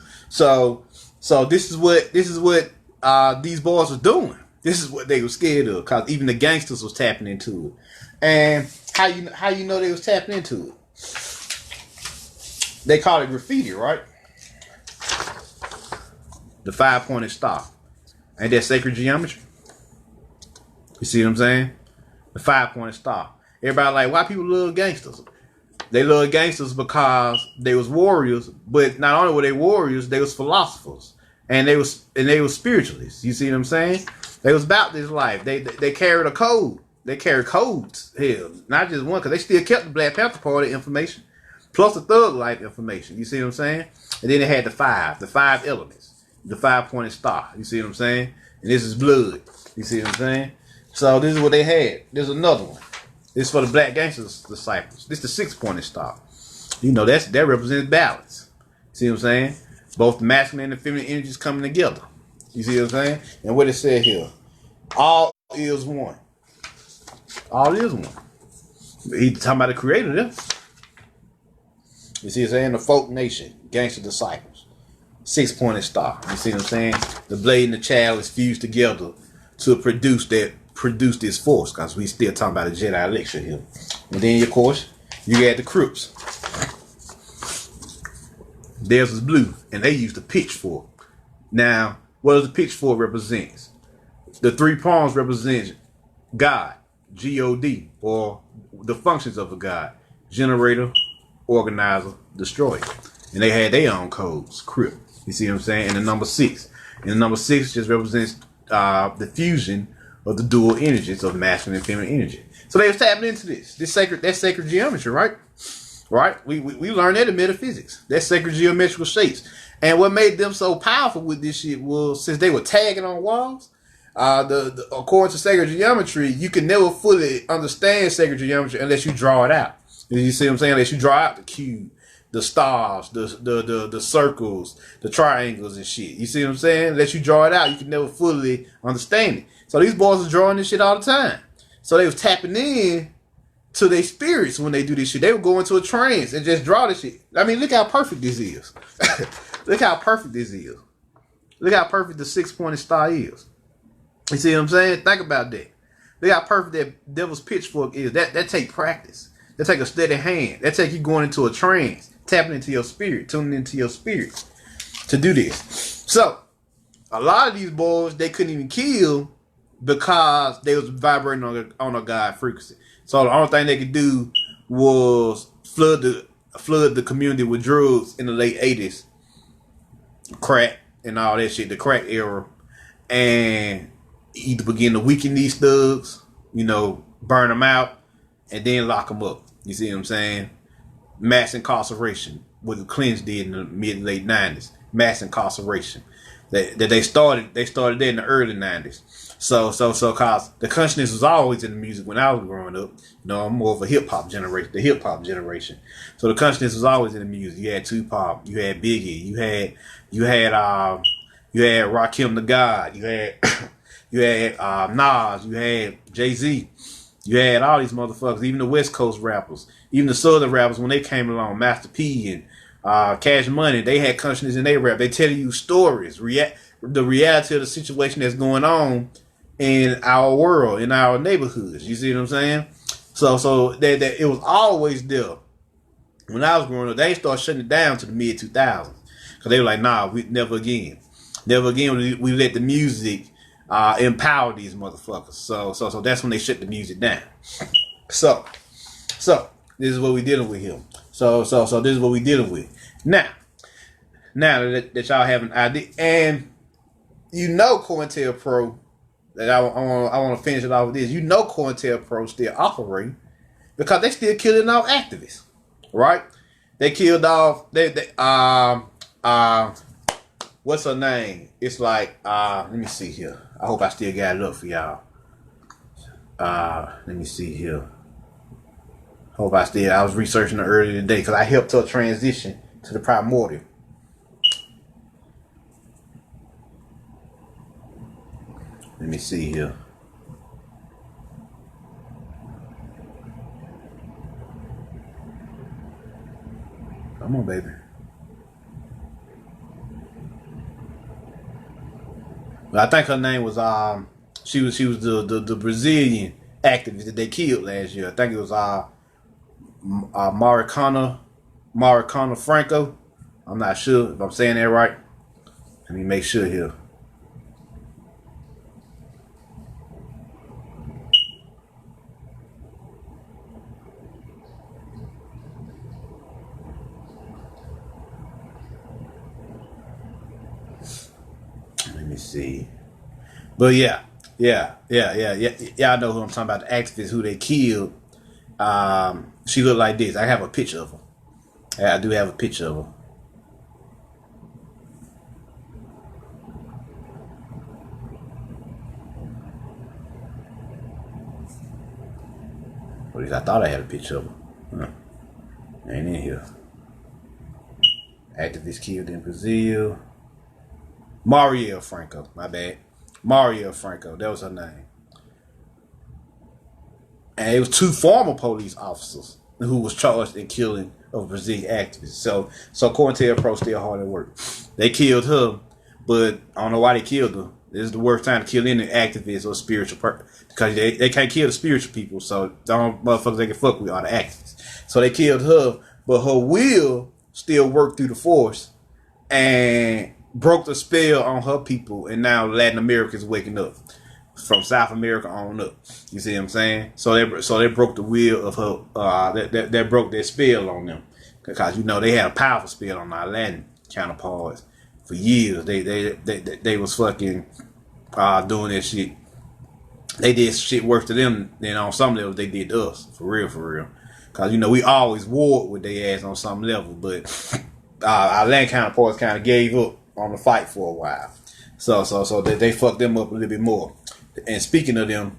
S1: this is what these boys were doing. This is what they were scared of, because even the gangsters was tapping into it. And how you know they was tapping into it? They call it graffiti, right? The 5-pointed star. Ain't that sacred geometry? You see what I'm saying? The 5-pointed star. Everybody like, why people love gangsters? They love gangsters because they was warriors, but not only were they warriors, they was philosophers. And they was spiritualists. You see what I'm saying? They was about this life. They carried a code. They carried codes. Hell, not just one, because they still kept the Black Panther Party information, plus the Thug Life information. You see what I'm saying? And then they had the five elements, the 5-pointed star. You see what I'm saying? And this is blood. You see what I'm saying? So this is what they had. There's another one. This is for the Black Gangsters disciples. This is the 6-pointed star. You know, that represents balance. See what I'm saying? Both the masculine and the feminine energies coming together. You see what I'm saying? And what it said here, all is one. All is one. He's talking about the creator there. You see what I'm saying? The folk nation, gangster disciples. 6-pointed star. You see what I'm saying? The blade and the child is fused together to produce this force, because we still talking about a Jedi elixir here. And then, of course, you got the Crips. Theirs is blue, and they use the pitchfork. Now, what does the pitchfork represent? The 3 prongs represent God, G-O-D, or the functions of a God: generator, organizer, destroyer. And they had their own codes, Crip. You see what I'm saying? And the number 6. And the number 6 just represents the fusion of the dual energies of masculine and feminine energy. So they was tapping into that's sacred geometry, right? Right? We learned that in metaphysics. That's sacred geometrical shapes. And what made them so powerful with this shit was, since they were tagging on walls, according to sacred geometry, you can never fully understand sacred geometry unless you draw it out. You see what I'm saying? Unless you draw out the cube, the stars, the circles, the triangles and shit. You see what I'm saying? Unless you draw it out, you can never fully understand it. So these boys are drawing this shit all the time. So they was tapping in to their spirits when they do this shit. They would go into a trance and just draw this shit. I mean, look how perfect this is. Look how perfect this is. Look how perfect the 6-pointed star is. You see what I'm saying? Think about that. Look how perfect that devil's pitchfork is. That take practice. That take a steady hand. That take you going into a trance, tapping into your spirit, tuning into your spirit to do this. So, a lot of these boys, they couldn't even kill because they was vibrating on a God frequency. So the only thing they could do was flood the community with drugs in the late 80s, crack and all that shit, the crack era, and either begin to weaken these thugs, burn them out, and then lock them up. You see what I'm saying? Mass incarceration, what the Clintons did in the mid-late 90s. Mass incarceration. That they started that in the early 90s. So, cause the consciousness was always in the music when I was growing up. I'm more of a hip hop generation, the hip hop generation. So the consciousness was always in the music. You had Tupac, you had Biggie, you had Rakim the God, you had Nas, you had Jay-Z, you had all these motherfuckers, even the West Coast rappers, even the Southern rappers when they came along, Master P and Cash Money, they had consciousness in their rap. They tell you stories, the reality of the situation that's going on in our world, in our neighborhoods. You see what I'm saying? So that it was always there. When I was growing up, they started shutting it down to the mid 2000s because they were like, nah, we never again we let the music empower these motherfuckers. So that's when they shut the music down. So this is what we dealing with here. So this is what we dealing with now that y'all have an idea, and COINTELPRO, that I want to finish it off with this. COINTELPRO still operating because they still killing off activists, right? They killed off what's her name? It's like let me see here. I hope I still got it up for y'all. Let me see here. I was researching her earlier today because I helped her transition to the primordial. Let me see here. Come on, baby. I think her name was she was the Brazilian activist that they killed last year. I think it was Maricana Franco. I'm not sure if I'm saying that right. Let me make sure here. see. But yeah. Y'all know who I'm talking about. The activist who they killed. She looked like this. I have a picture of her. I do have a picture of her. At least I thought I had a picture of her. Ain't in here. Activist killed in Brazil. Marielle Franco. My bad. Marielle Franco. That was her name. And it was 2 former police officers who was charged in killing of Brazilian activists. So Corntel Pro still hard at work. They killed her, but I don't know why they killed her. This is the worst time to kill any activist or spiritual person because they can't kill the spiritual people. So don't motherfuckers they can fuck with are the activists. So they killed her, but her will still worked through the force and broke the spell on her people. And now Latin America is waking up. From South America on up, you see what I'm saying? So they broke the will of her. That broke their spell on them, because they had a powerful spell on our Latin counterparts for years. They was fucking doing that shit. They did shit worse to them than on some levels they did to us. For real. Because we always warred with their ass on some level, but our Latin counterparts kind of gave up on the fight for a while. So they fucked them up a little bit more. And speaking of them,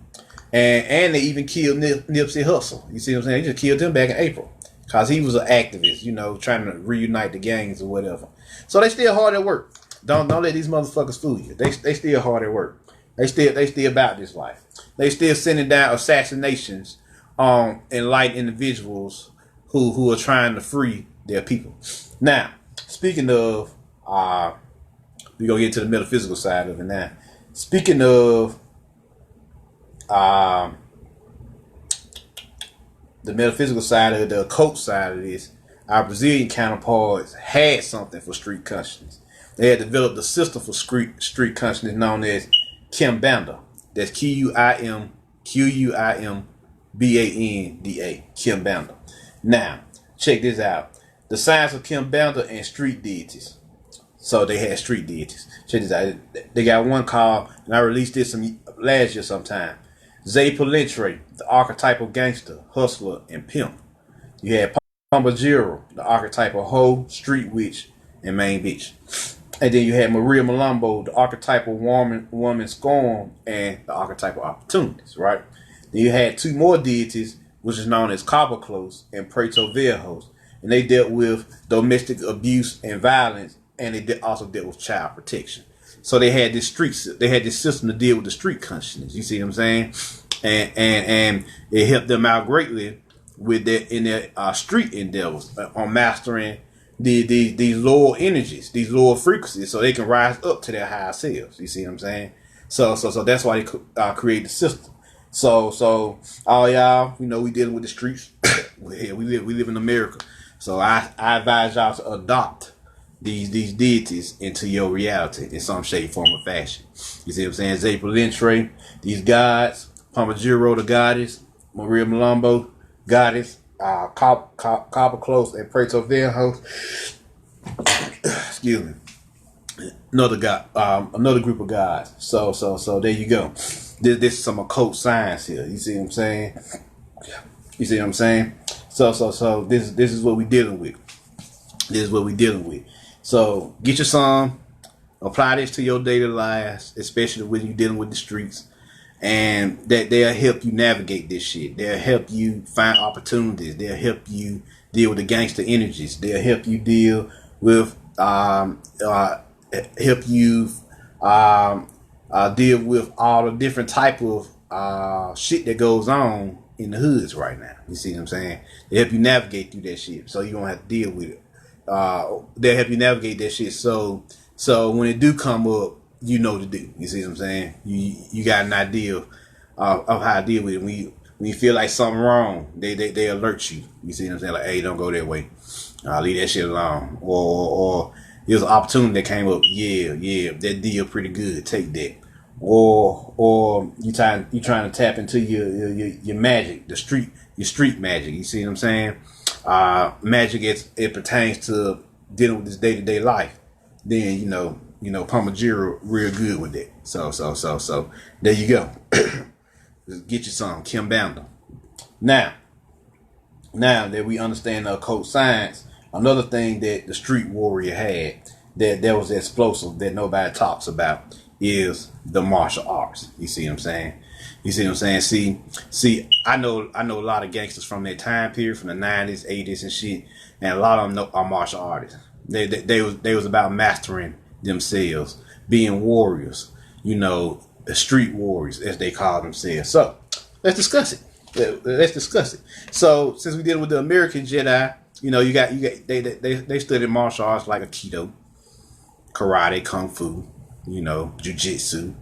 S1: and they even killed Nipsey Hussle. You see what I'm saying? They just killed him back in April because he was an activist, trying to reunite the gangs or whatever. So they still hard at work. Don't let these motherfuckers fool you. They still hard at work. They still about this life. They still sending down assassinations on enlightened individuals who are trying to free their people. Now, speaking of, we're gonna get to the metaphysical side of it now. Speaking of the metaphysical side of it, the occult side of this, our Brazilian counterparts had something for street consciousness. They had developed a system for street consciousness known as Kimbanda. That's Qimbanda. Kimbanda. Now, check this out. The science of Kimbanda and street deities. So they had street deities. Check this out. They got one called, and I released this last year sometime. Zay Palentre, the archetypal gangster, hustler, and pimp. You had Pombagira, the archetypal hoe, street witch, and main bitch. And then you had Maria Malombo, the archetypal woman scorn, and the archetypal opportunities, right? Then you had 2 more deities, which is known as Caboclos and Preto Viejos. And they dealt with domestic abuse and violence, and they also dealt with child protection. So they had this system to deal with the street consciousness. You see what I'm saying? And it helped them out greatly with their street endeavors on mastering these lower energies, these lower frequencies, so they can rise up to their higher selves. You see what I'm saying? So that's why they created the system. So all y'all, we dealing with the streets. we live in America. So I advise y'all to adopt these deities into your reality in some shape, form, or fashion. You see what I'm saying? Zay Palentre, these gods, Pombagira, the goddess, Maria Malombo, goddess, Caboclos and Preto Viejos. Excuse me. Another group of gods. So there you go. This is some occult science here. You see what I'm saying? So this is what we dealing with. So get your some, apply this to your daily lives, especially when you're dealing with the streets, and that they'll help you navigate this shit. They'll help you find opportunities. They'll help you deal with the gangster energies. They'll help you deal with deal with all the different type of shit that goes on in the hoods right now. You see what I'm saying? They help you navigate through that shit, so you don't have to deal with it. They'll help you navigate that shit. So when it do come up, you know what to do. You see what I'm saying? You got an idea of how to deal with it. When you feel like something wrong, they alert you. You see what I'm saying? Like, hey, don't go that way. Leave that shit alone. Or there's an opportunity that came up. Yeah, that deal pretty good. Take that. Or you trying to tap into your magic, your street magic. You see what I'm saying? Magic it pertains to dealing with this day-to-day life. Then Parmigiano real good with that. So there you go. Just get you some Kim Banda. Now that we understand code science, another thing that the street warrior had that was explosive that nobody talks about is the martial arts. You see what I'm saying? See, I know a lot of gangsters from that time period, from the 90s, 80s, and shit, and a lot of them are martial artists. They was about mastering themselves, being warriors. The street warriors as they call themselves. So let's discuss it. So since we dealing with the American Jedi, you got they study martial arts like Aikido, karate, kung fu, jujitsu,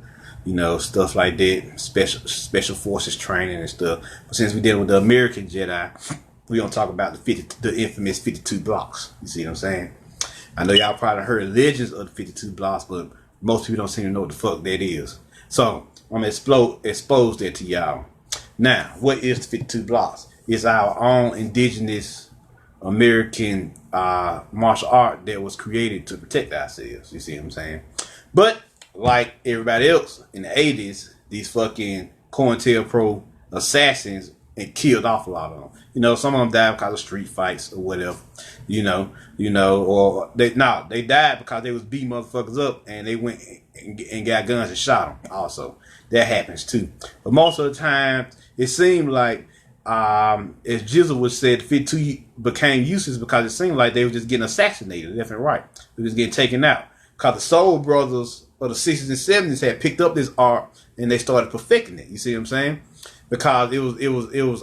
S1: stuff like that, special forces training and stuff. But since we dealing with the American Jedi, we gonna talk about the infamous 52 blocks. You see what I'm saying? I know y'all probably heard of legends of the 52 blocks, but most people don't seem to know what the fuck that is. So I'm gonna expose that to y'all. Now, what is the 52 blocks? It's our own indigenous American martial art that was created to protect ourselves. You see what I'm saying? But like everybody else in the 80s, these fucking COINTELPRO assassins and killed off a lot of them. Some of them died because of street fights or whatever. Or they died because they was beating motherfuckers up and they went and got guns and shot them. Also, that happens too. But most of the time, it seemed like, as Jizzle was said, 52 became useless because it seemed like they were just getting assassinated left and right. They was getting taken out because the Soul Brothers of the 60s and 70s had picked up this art and they started perfecting it. You see what I'm saying? Because it was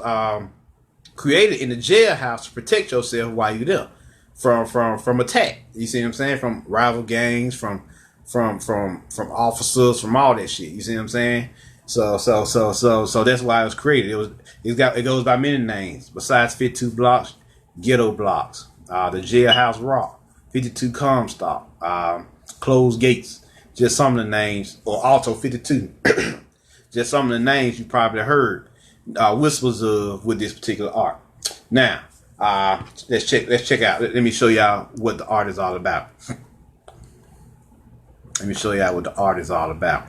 S1: created in the jailhouse to protect yourself while you're there from attack. You see what I'm saying? From rival gangs, from officers, from all that shit. You see what I'm saying? So that's why it was created. It goes by many names besides 52 blocks, ghetto blocks, the jailhouse rock, 52 Comstock, closed gates. Just some of the names, or Alto 52. Just some of the names you probably heard whispers of with this particular art. Now, let's check out. Let me show y'all what the art is all about. Let me show y'all what the art is all about.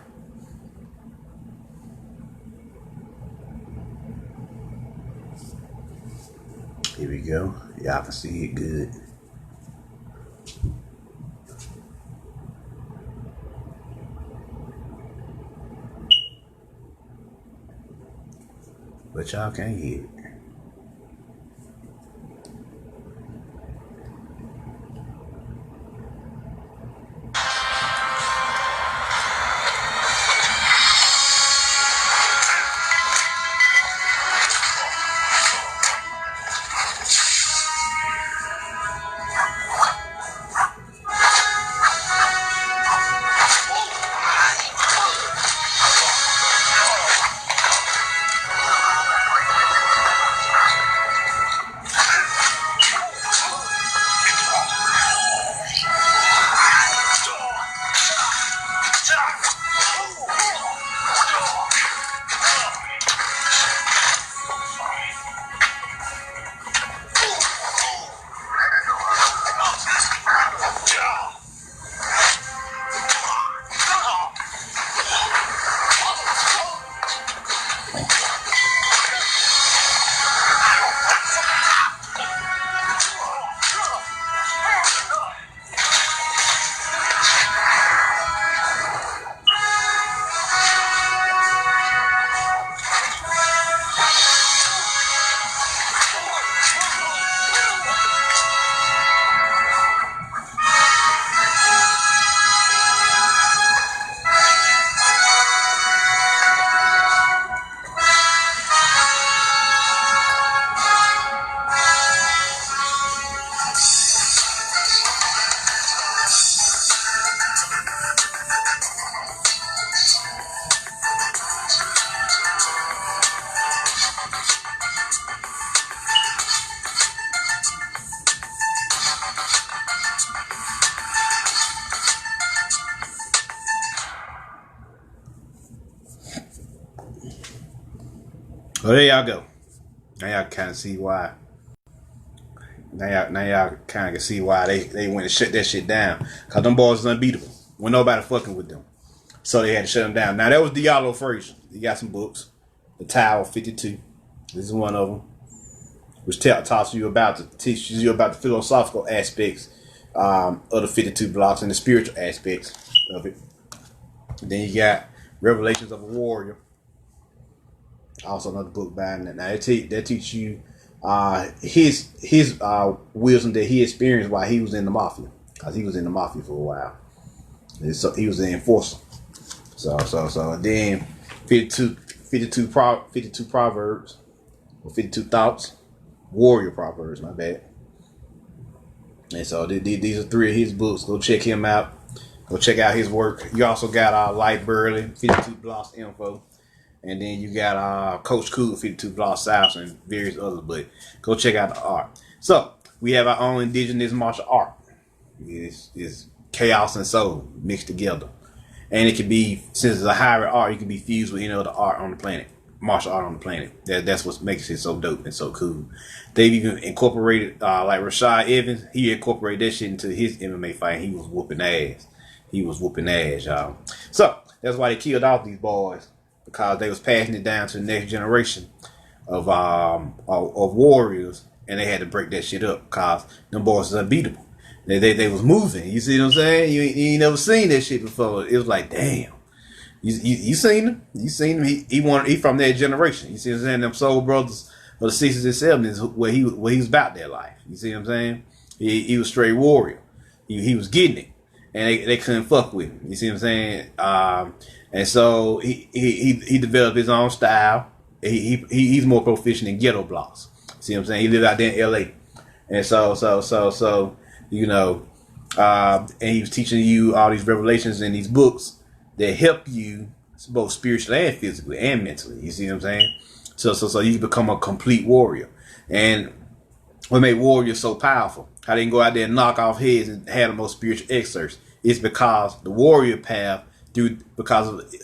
S1: Here we go. Y'all can see it good. But y'all can't hear it. So there y'all go. Now y'all kind of see why. Now y'all kind of can see why they went and shut that shit down. Cause them boys is unbeatable. when nobody fucking with them. So they had to shut them down. Now that was Diallo Frazier. He got some books. The Tower 52. This is one of them, which teaches you about the philosophical aspects of the 52 blocks and the spiritual aspects of it. And then you got Revelations of a Warrior. Also another book by him. Now that teach you his wisdom that he experienced while he was in the mafia, because he was in the mafia for a while. And so he was an enforcer. So then 52 proverbs or 52 thoughts, warrior proverbs. My bad. And so these are 3 of his books. Go check him out. Go check out his work. You also got Light Burley, 52 blocks info. And then you got Coach Cool, 52 blocks South, and various others. But go check out the art. So we have our own indigenous martial art. It's chaos and soul mixed together. And it can be, since it's a hybrid art, it can be fused with any other art on the planet. Martial art on the planet. That's what makes it so dope and so cool. They've even incorporated, like Rashad Evans, he incorporated that shit into his MMA fight. He was whooping ass. Y'all. So that's why they killed off these boys, because they was passing it down to the next generation of warriors, and they had to break that shit up because them boys is unbeatable. They was moving. You see what I'm saying? You ain't never seen that shit before. It was like, damn. You seen him? You seen him? He from that generation. You see what I'm saying? Them soul brothers of the 60s and 70s where he was about that life. You see what I'm saying? He was straight warrior. He was getting it, and they couldn't fuck with him. You see what I'm saying? And so he developed his own style. He's more proficient in ghetto blocks. See what I'm saying? He lived out there in LA, and so you know, and he was teaching you all these revelations in these books that help you both spiritually and physically and mentally. You see what I'm saying? So you become a complete warrior. And what made warriors so powerful, how they can go out there and knock off heads and have the most spiritual excerpts, is because the warrior path, because of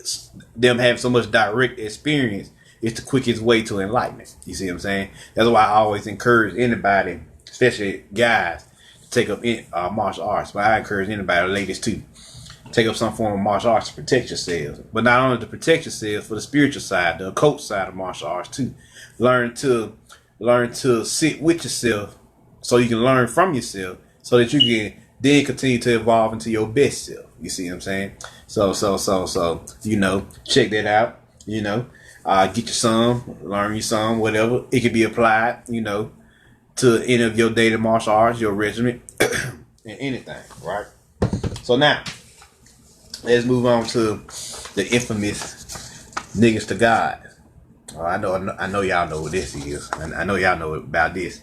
S1: them having so much direct experience, is the quickest way to enlightenment. You see what I'm saying? That's why I always encourage anybody, especially guys, to take up martial arts. But I encourage anybody, ladies too, take up some form of martial arts to protect yourselves. But not only to protect yourselves, for the spiritual side, the occult side of martial arts too. Learn to sit with yourself, so you can learn from yourself, so that you can then continue to evolve into your best self. You see what I'm saying? So you know, check that out. You know, get you some, learn you some, whatever. It can be applied, you know, to any of your daily martial arts, your regimen, and anything, right? So now, let's move on to the infamous niggas to God. I know y'all know what this is, and I know y'all know about this.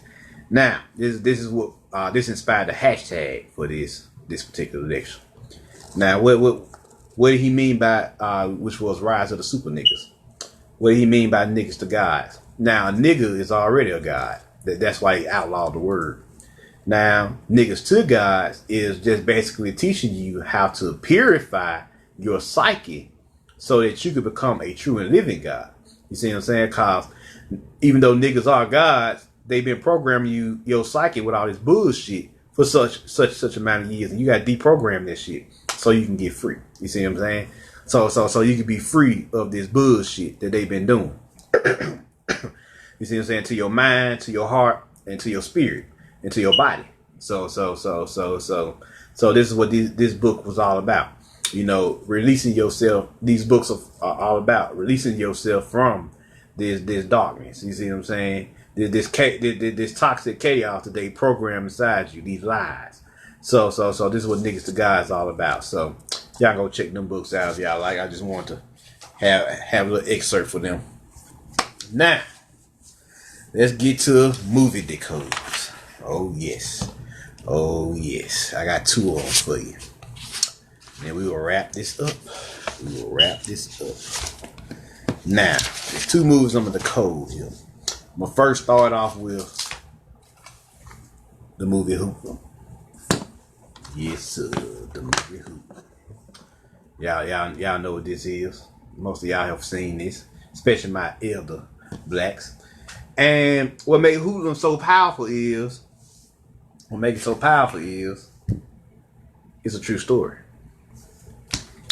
S1: Now, this is what this inspired the hashtag for this particular lecture. Now, what did he mean by which was rise of the super niggas? What did he mean by niggas to gods? Now, a nigga is already a god. That's why he outlawed the word. Now, niggas to gods is just basically teaching you how to purify your psyche so that you could become a true and living God. You see what I'm saying? Because even though niggas are gods, they've been programming your psyche with all this bullshit for such amount of years, and you got to deprogram this shit so you can get free. You see what I'm saying? So you can be free of this bullshit that they've been doing. You see what I'm saying? To your mind, to your heart, and to your spirit, and to your body. So this is what this book was all about. You know, releasing yourself. These books are all about releasing yourself from this darkness. You see what I'm saying? This toxic chaos that they program inside you. These lies. So this is what niggas to God is all about. So y'all go check them books out if y'all like. I just want to have a little excerpt for them. Now, let's get to movie decodes. Oh yes. I got 2 of them for you. And we will wrap this up. Now, there's 2 movies I'm going to decode here. I'm going to first start off with the movie Hooper. Yes, sir. The movie Hooper. Y'all know what this is. Most of y'all have seen this, especially my elder blacks. And what makes Hoodlum so powerful is, it's a true story.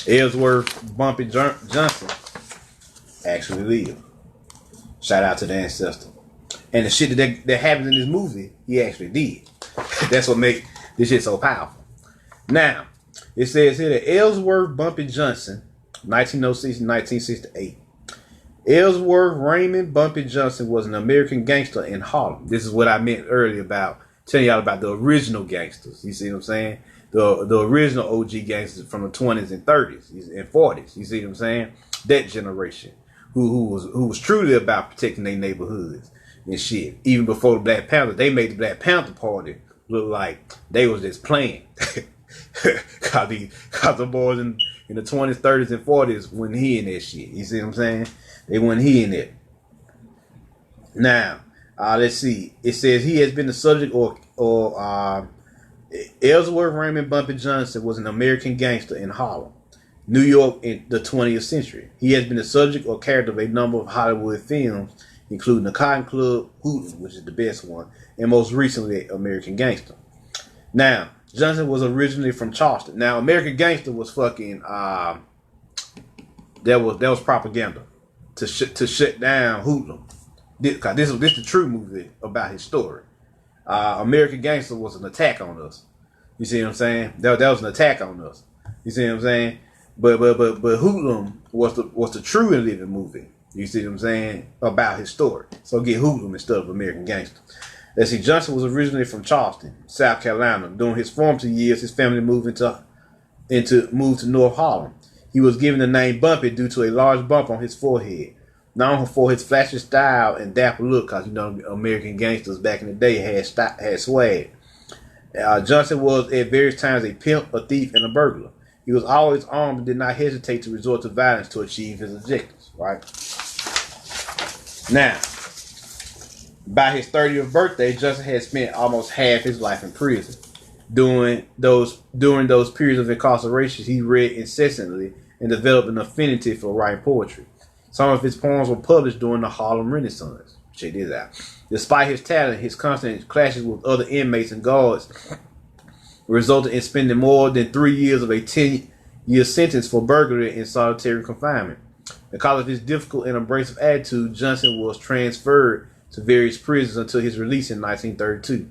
S1: Ellsworth Bumpy Johnson actually lived. Shout out to the ancestor. And the shit that happens in this movie, he actually did. That's what makes this shit so powerful. Now, it says here that Ellsworth Bumpy Johnson, 1906 to 1968. Ellsworth Raymond Bumpy Johnson was an American gangster in Harlem. This is what I meant earlier about telling y'all about the original gangsters. You see what I'm saying? The original OG gangsters from the 20s and 30s and 40s. You see what I'm saying? That generation who was truly about protecting their neighborhoods and shit. Even before the Black Panther, they made the Black Panther Party look like they was just playing. Cause the boys in the 20s, 30s, and 40s wasn't hearing that shit. You see what I'm saying? They wasn't hearing it. Now, let's see. It says he has been the subject Ellsworth Raymond Bumpy Johnson was an American gangster in Harlem, New York in the 20th century. He has been the subject or character of a number of Hollywood films, including The Cotton Club, Hoodlum, which is the best one, and most recently American Gangster. Now, Johnson was originally from Charleston. Now, American Gangster was fucking that was propaganda to shut down Hoodlum. This is the true movie about his story. American Gangster was an attack on us. You see what I'm saying? That was an attack on us. You see what I'm saying? But Hoodlum was the true and living movie. You see what I'm saying? About his story. So get Hoodlum instead of American Gangster. Let's see. Johnson was originally from Charleston, South Carolina. During his formative years, his family moved to North Harlem. He was given the name Bumpy due to a large bump on his forehead, known for his flashy style and dapper look, because you know American gangsters back in the day had swag. Johnson was at various times a pimp, a thief, and a burglar. He was always armed and did not hesitate to resort to violence to achieve his objectives. Right now, by his 30th birthday, Johnson had spent almost half his life in prison. During those periods of incarceration, he read incessantly and developed an affinity for writing poetry. Some of his poems were published during the Harlem Renaissance. Check this out. Despite his talent, his constant clashes with other inmates and guards resulted in spending more than 3 years of a 10-year sentence for burglary in solitary confinement. Because of his difficult and abrasive attitude, Johnson was transferred to various prisons until his release in 1932.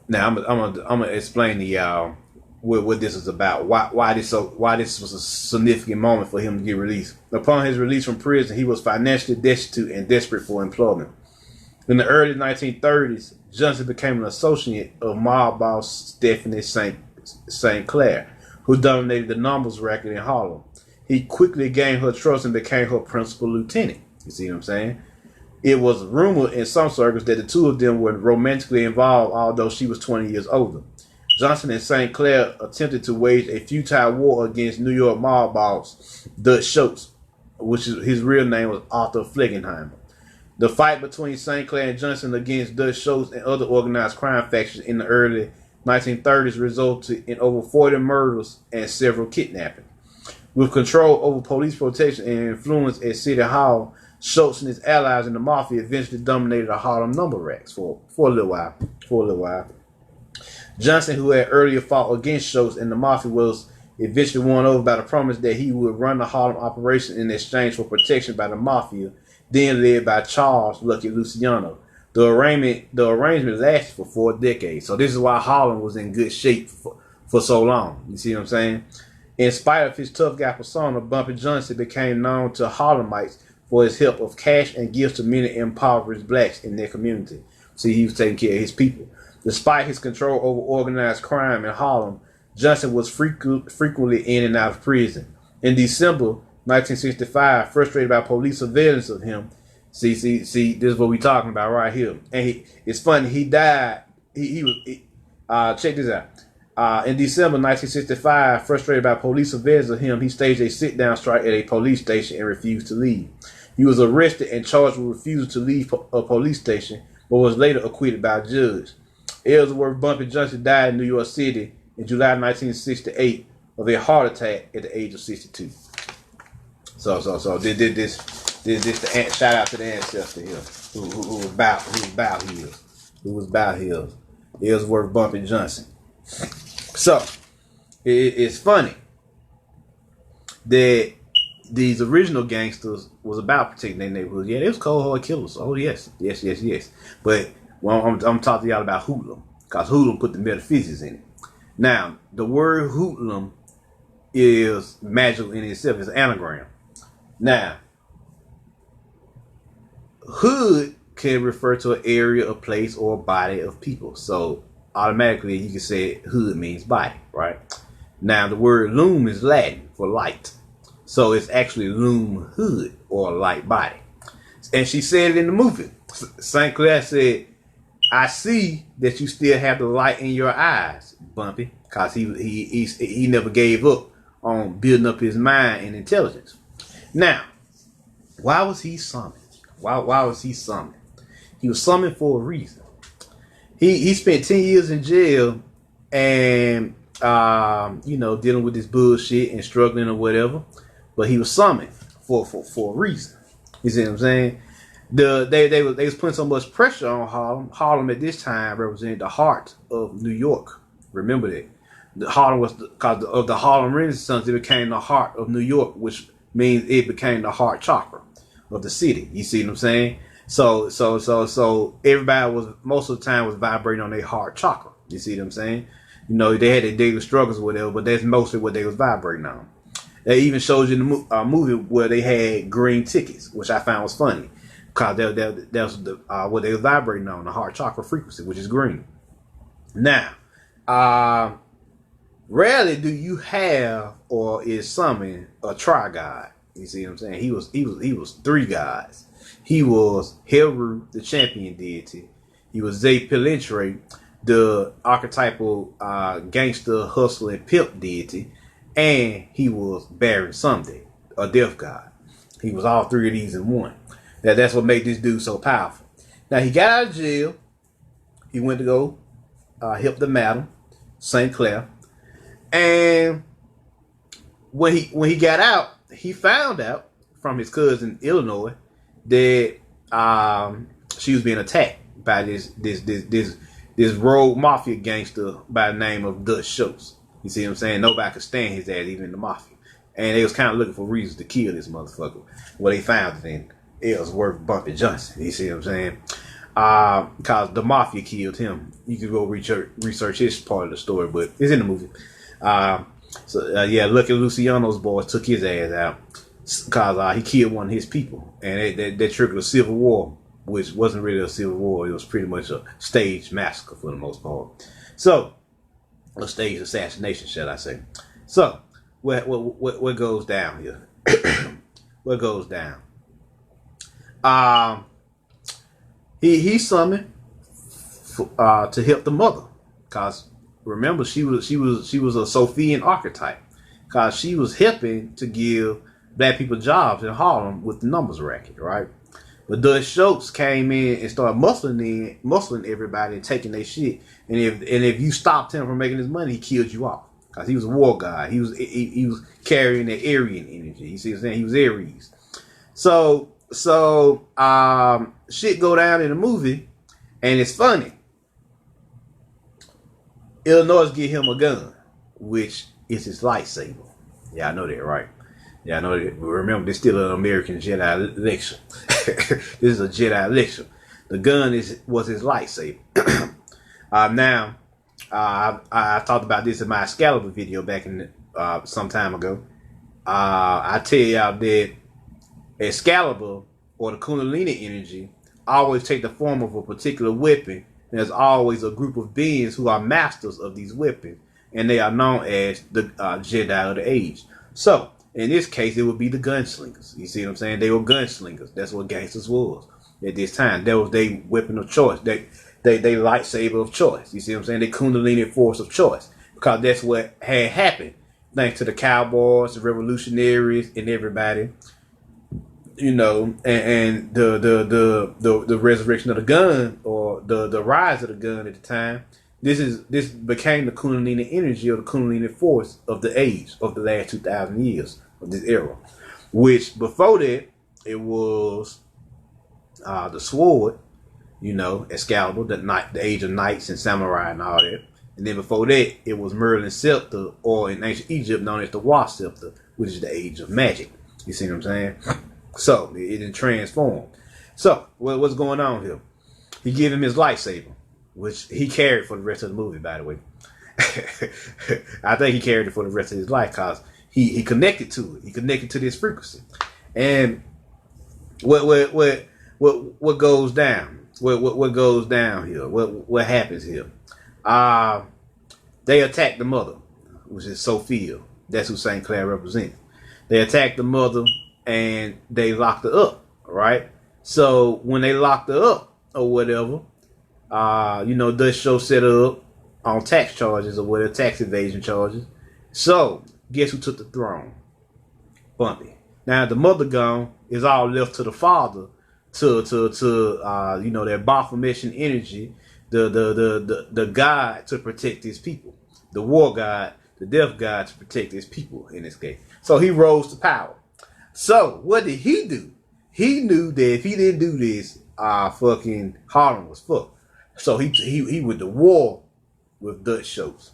S1: Now I'm gonna explain to y'all what this is about. Why this was a significant moment for him to get released. Upon his release from prison, he was financially destitute and desperate for employment. In the early 1930s, Johnson became an associate of mob boss Stephanie St. Clair, who dominated the numbers racket in Harlem. He quickly gained her trust and became her principal lieutenant. You see what I'm saying? It was rumored in some circles that the two of them were romantically involved, although she was 20 years older. Johnson and St. Clair attempted to wage a futile war against New York mob boss Dutch Schultz, which is his real name was Arthur Fleckenheimer. The fight between St. Clair and Johnson against Dutch Schultz and other organized crime factions in the early 1930s resulted in over 40 murders and several kidnappings. With control over police protection and influence at City Hall, Schultz and his allies in the mafia eventually dominated the Harlem number racks for a little while. Johnson, who had earlier fought against Schultz and the mafia, was eventually won over by the promise that he would run the Harlem operation in exchange for protection by the mafia, then led by Charles Lucky Luciano. The arrangement lasted for 4 decades. So this is why Harlem was in good shape for so long. You see what I'm saying? In spite of his tough guy persona, Bumpy Johnson became known to Harlemites for his help of cash and gifts to many impoverished blacks in their community. See, he was taking care of his people. Despite his control over organized crime in Harlem, Johnson was frequently in and out of prison. In December 1965, frustrated by police surveillance of him, see, this is what we're talking about right here. And it's funny, he died. Check this out. In December 1965, frustrated by police surveillance of him, he staged a sit-down strike at a police station and refused to leave. He was arrested and charged with refusal to leave a police station, but was later acquitted by a judge. Ellsworth Bumpy Johnson died in New York City in July 1968 of a heart attack at the age of 62. So this the shout out to the ancestor here who was about hills. Ellsworth Bumpy Johnson. So it's funny that these original gangsters was about protecting their neighborhood. Yeah, they was cold hard killers. Oh yes, yes, yes, yes. But well, I'm talking to y'all about hoodlum, because hoodlum put the metaphysics in it. Now, the word hoodlum is magical in itself. It's an anagram. Now, hood can refer to an area, a place, or a body of people. So automatically you can say hood means body, right? Now the word loom is Latin for light. So it's actually loom hood or light body. And she said it in the movie. St. Clair said, I see that you still have the light in your eyes, Bumpy, because he never gave up on building up his mind and intelligence. Now, why was he summoned? Why was he summoned? He was summoned for a reason. He spent 10 years in jail and dealing with this bullshit and struggling or whatever. But he was summoned for a reason. You see what I'm saying? They was putting so much pressure on Harlem. Harlem at this time represented the heart of New York. Remember that. Harlem was because of the Harlem Renaissance. It became the heart of New York, which means it became the heart chakra of the city. You see what I'm saying? So everybody was most of the time was vibrating on their heart chakra. You see what I'm saying? They had their daily struggles or whatever, but that's mostly what they was vibrating on. They even showed you in the movie where they had green tickets, which I found was funny, because that was what they was vibrating on, the heart chakra frequency, which is green. Now, rarely do you have or is summoned a tri-god. You see what I'm saying? He was three gods. He was Heru, the champion deity. He was Zay Pilintre, the archetypal gangster, hustler, and pimp deity. And he was Baron Someday, a death god. He was all three of these in one. That's what made this dude so powerful. Now, he got out of jail. He went to go help the madam, St. Clair. And when he got out, he found out from his cousin Illinois that she was being attacked by this rogue mafia gangster by the name of Dutch Schultz. You see what I'm saying? Nobody could stand his ass, even the mafia. And they was kind of looking for reasons to kill this motherfucker. Well, they found it in Ellsworth Bumpy Johnson. You see what I'm saying? Because the mafia killed him. You could go research his part of the story, but it's in the movie. Lucky Luciano's boys took his ass out because he killed one of his people, and that triggered a civil war, which wasn't really a civil war. It was pretty much a staged massacre for the most part. So, a staged assassination, shall I say? So, what goes down here? What goes down? He summoned to help the mother, cause remember she was a Sophian archetype, cause she was helping to give black people jobs in Harlem with the numbers racket, right? But Dutch Schultz came in and started muscling everybody and taking their shit. And if you stopped him from making his money, he killed you off, cause he was a war god. He was carrying the Aryan energy. You see what I'm saying? He was Aries. So shit go down in the movie, and it's funny. Illinois give him a gun, which is his lightsaber. Yeah, I know that, right? Yeah, I know that. But remember, this is still an American Jedi election. This is a Jedi election. The gun was his lightsaber. I talked about this in my Excalibur video back in some time ago. I tell y'all that Excalibur, or the Kundalini energy, always take the form of a particular weapon. There's always a group of beings who are masters of these weapons, and they are known as the Jedi of the age. So, in this case, it would be the gunslingers. You see what I'm saying? They were gunslingers. That's what gangsters was at this time. That was their weapon of choice. They lightsaber of choice. You see what I'm saying? They Kundalini force of choice, because that's what had happened thanks to the cowboys, the revolutionaries, and everybody. And the resurrection of the gun, or the rise of the gun at the time. This became the Kundalini energy, or the Kundalini force of the age of the last 2,000 years of this era. Which before that, it was the sword, Excalibur, the age of knights and samurai and all that. And then before that, it was Merlin's scepter, or in ancient Egypt known as the Wa scepter, which is the age of magic. You see what I'm saying? So it didn't transform. So what's going on here? He gave him his lightsaber, which he carried for the rest of the movie, by the way. I think he carried it for the rest of his life because he connected to it. He connected to this frequency. And what goes down? What goes down here? What happens here? They attack the mother, which is Sophia. That's who St. Clair represents. They attacked the mother and they locked her up, right? So when they locked her up or whatever, Dutch Show set her up on tax charges or whatever, tax evasion charges. So guess who took the throne? Bumpy. Now the mother gone, is all left to the father to that Baphomet energy, the God to protect his people, the war God, the death God to protect his people in this case. So he rose to power. So what did he do? He knew that if he didn't do this, fucking Harlem was fucked. So he went to war with Dutch shows,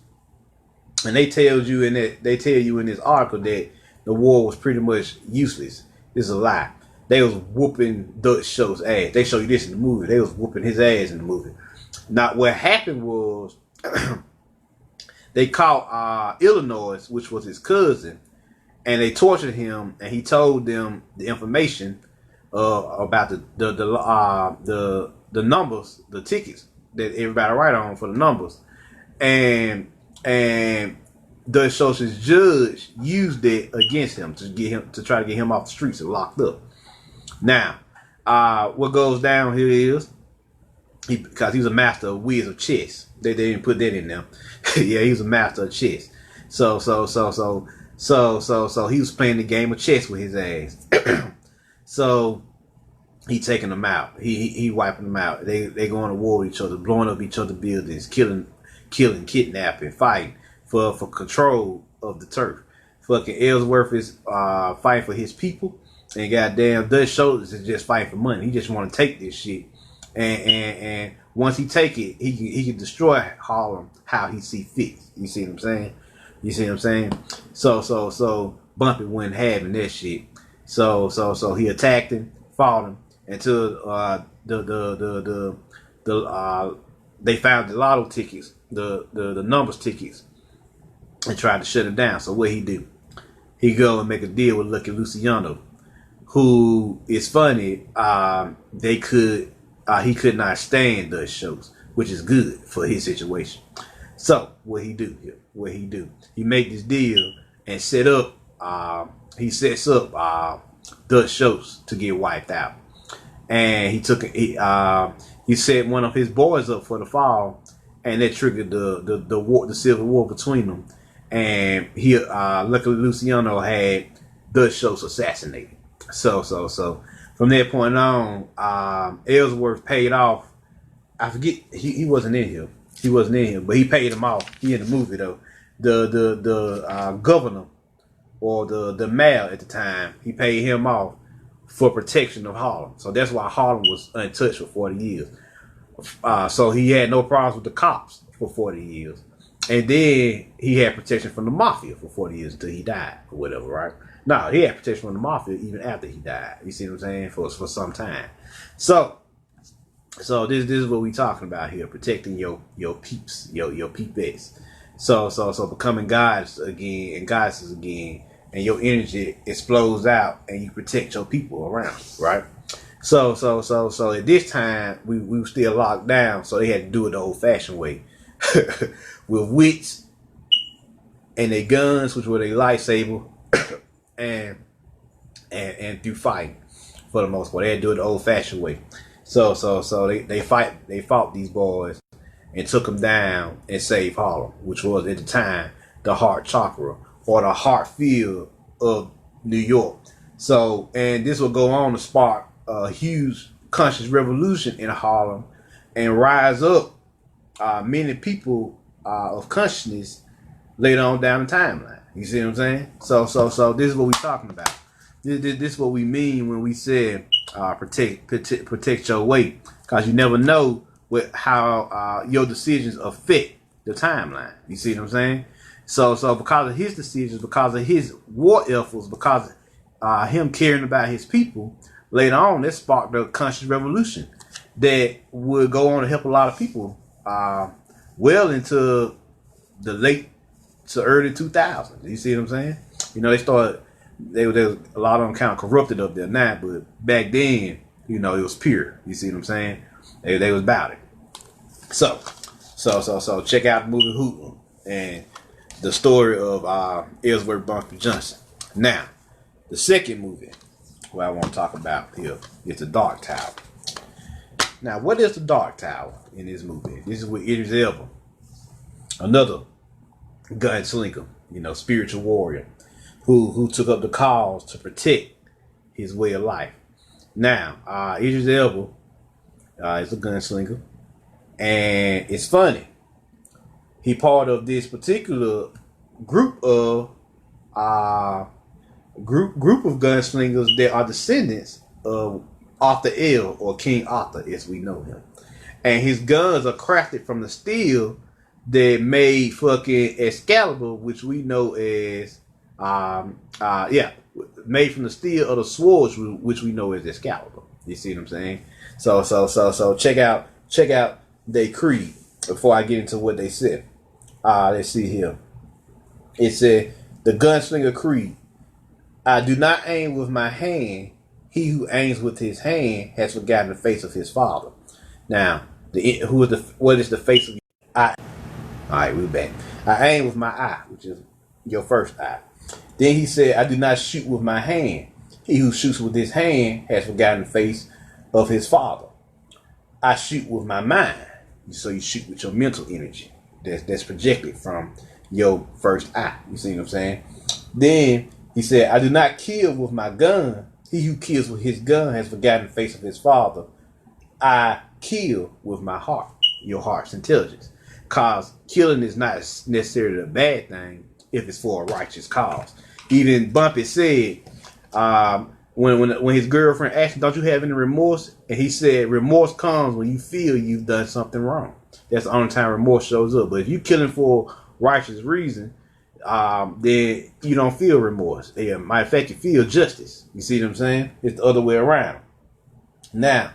S1: and they tell you in this article that the war was pretty much useless. It's a lie. They was whooping Dutch shows ass. They show you this in the movie. They was whooping his ass in the movie. Now what happened was they caught Illinois, which was his cousin, and they tortured him, and he told them the information about the numbers, the tickets that everybody write on for the numbers, and Dutch Schultz's judge used it against him to try to get him off the streets and locked up. Now, what goes down here is because he was a master of whiz of chess. They didn't put that in there. Yeah, he was a master of chess. So he was playing the game of chess with his ass. So he taking them out. He wiping them out. They going to war with each other, blowing up each other's buildings, killing, kidnapping, fighting for control of the turf. Fucking Ellsworth is fighting for his people, and goddamn Dutch Shoulders is just fighting for money. He just want to take this shit, and once he take it, he can destroy Harlem how he see fit. You see what I'm saying? So Bumpy wasn't having that shit. So he attacked him, fought him until they found the lotto tickets, the numbers tickets, and tried to shut him down. So what he do? He go and make a deal with Lucky Luciano, who is funny. He could not stand Dutch shows, which is good for his situation. So what he do here? He make this deal and set up. He sets up Dutch shows to get wiped out, and he set one of his boys up for the fall, and that triggered the war, the civil war between them. And luckily Luciano had Dutch shows assassinated. So from that point on, Ellsworth paid off. I forget he wasn't in here. He wasn't in here, but he paid him off. He in the movie though. The governor or the mayor at the time, he paid him off for protection of Harlem. So that's why Harlem was untouched for 40 years. So he had no problems with the cops for 40 years. And then he had protection from the mafia for 40 years until he died or whatever, right? No, he had protection from the mafia even after he died. You see what I'm saying? For some time. So this is what we talking about here, protecting your peeps, your peepettes. So becoming gods again and goddesses again, and your energy explodes out and you protect your people around, right? So at this time we were still locked down, so they had to do it the old fashioned way. With wits and their guns, which were their lightsaber, and through fighting for the most part. They had to do it the old fashioned way. So they fought these boys and took them down and saved Harlem, which was at the time the heart chakra or the heart field of New York. So, and this will go on to spark a huge conscious revolution in Harlem and rise up many people of consciousness later on down the timeline. You see what I'm saying? So this is what we're talking about. This is what we mean when we say protect your way, because you never know how your decisions affect the timeline. You see what I'm saying? So because of his decisions, because of his war efforts, because of him caring about his people, later on, that sparked a conscious revolution that would go on to help a lot of people well into the late to early 2000s. You see what I'm saying? You know, there was a lot of them kind of corrupted up there now, but back then, you know, it was pure. You see what I'm saying? They was about it. So check out the movie Hoodlum and the story of Ellsworth Bumpy Johnson. Now, the second movie what I want to talk about here is The Dark Tower. Now, what is The Dark Tower in this movie? This is with Idris Elba, another gunslinger, you know, spiritual warrior who took up the cause to protect his way of life. Now, Idris Elba is a gunslinger, and it's funny. He part of this particular group of group of gunslingers that are descendants of Arthur L, or King Arthur as we know him. And his guns are crafted from the steel that made fucking Excalibur, which we know as made from the steel of the swords, which we know as Excalibur. You see what I'm saying? So check out their creed before I get into what they said. Let's see here. It said the gunslinger creed. I do not aim with my hand. He who aims with his hand has forgotten the face of his father. Now, what is the face of your eye? All right, we're back. I aim with my eye, which is your first eye. Then he said, I do not shoot with my hand. He who shoots with his hand has forgotten the face of his father. I shoot with my mind. So you shoot with your mental energy that's projected from your first eye. You see what I'm saying? Then he said, I do not kill with my gun. He who kills with his gun has forgotten the face of his father. I kill with my heart, your heart's intelligence. Because killing is not necessarily a bad thing if it's for a righteous cause. Even Bumpy said, when his girlfriend asked him, don't you have any remorse? And he said, remorse comes when you feel you've done something wrong. That's the only time remorse shows up. But if you're killing for righteous reason, then you don't feel remorse. Yeah, matter of fact, you feel justice. You see what I'm saying? It's the other way around. Now,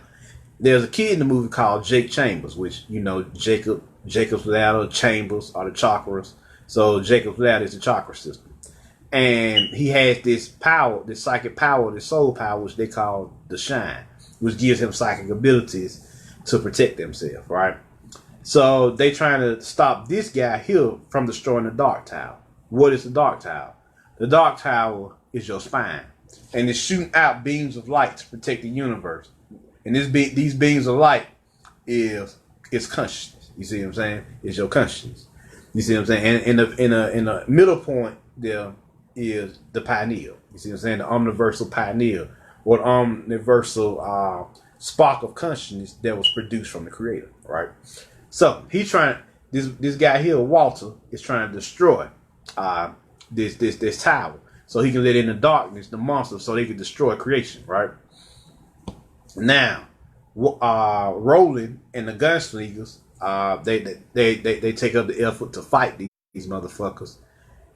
S1: there's a kid in the movie called Jake Chambers, which, you know, Jacob's ladder, chambers are the chakras. So Jacob's ladder is the chakra system. And he has this power, this psychic power, this soul power, which they call the shine, which gives him psychic abilities to protect himself, right? So they trying to stop this guy here from destroying the Dark Tower. What is the Dark Tower? The Dark Tower is your spine, and it's shooting out beams of light to protect the universe. And these beams of light is consciousness. You see what I'm saying? It's your consciousness. You see what I'm saying? And in the middle point there is the pineal. You see what I'm saying? The omniversal pineal, or the omniversal spark of consciousness that was produced from the Creator. Right. So he's trying. This guy here, Walter, is trying to destroy this tower, so he can let in the darkness, the monsters, so they can destroy creation, right? Now, Roland and the gunslingers, they take up the effort to fight these motherfuckers,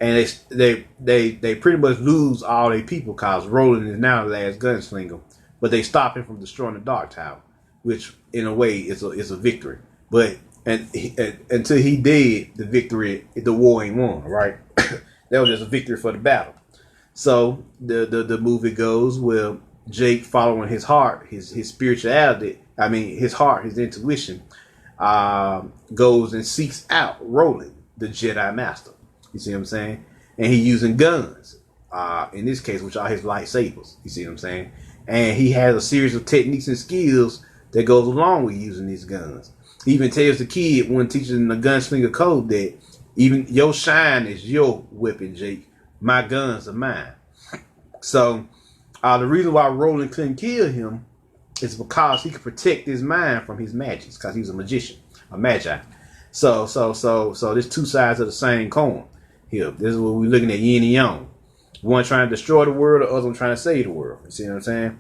S1: and they pretty much lose all their people because Roland is now the last gunslinger, but they stop him from destroying the Dark Tower, which in a way is a victory. But until he did, the war ain't won, right? That was just a victory for the battle. So the movie goes where Jake, following his heart, his spirituality, his heart, his intuition, goes and seeks out Roland, the Jedi Master. You see what I'm saying? And he using guns, in this case, which are his lightsabers. You see what I'm saying? And he has a series of techniques and skills that goes along with using these guns. He even tells the kid when teaching the gunslinger code that even your shine is your weapon, Jake. My guns are mine. So the reason why Roland couldn't kill him is because he could protect his mind from his magics, because he was a magician, a magi. So there's two sides of the same coin here. This is what we're looking at, yin and yang. One trying to destroy the world, the other one trying to save the world. You see what I'm saying?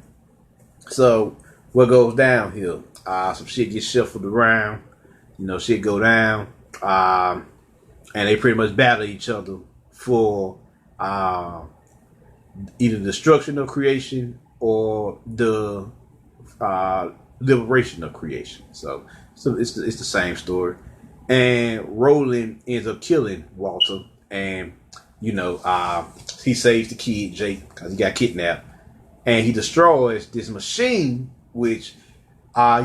S1: So what goes down here? Some shit gets shuffled around. You know, shit go down. and they pretty much battle each other for either destruction of creation or the liberation of creation. So it's the same story. And Roland ends up killing Walter, and he saves the kid Jake because he got kidnapped, and he destroys this machine which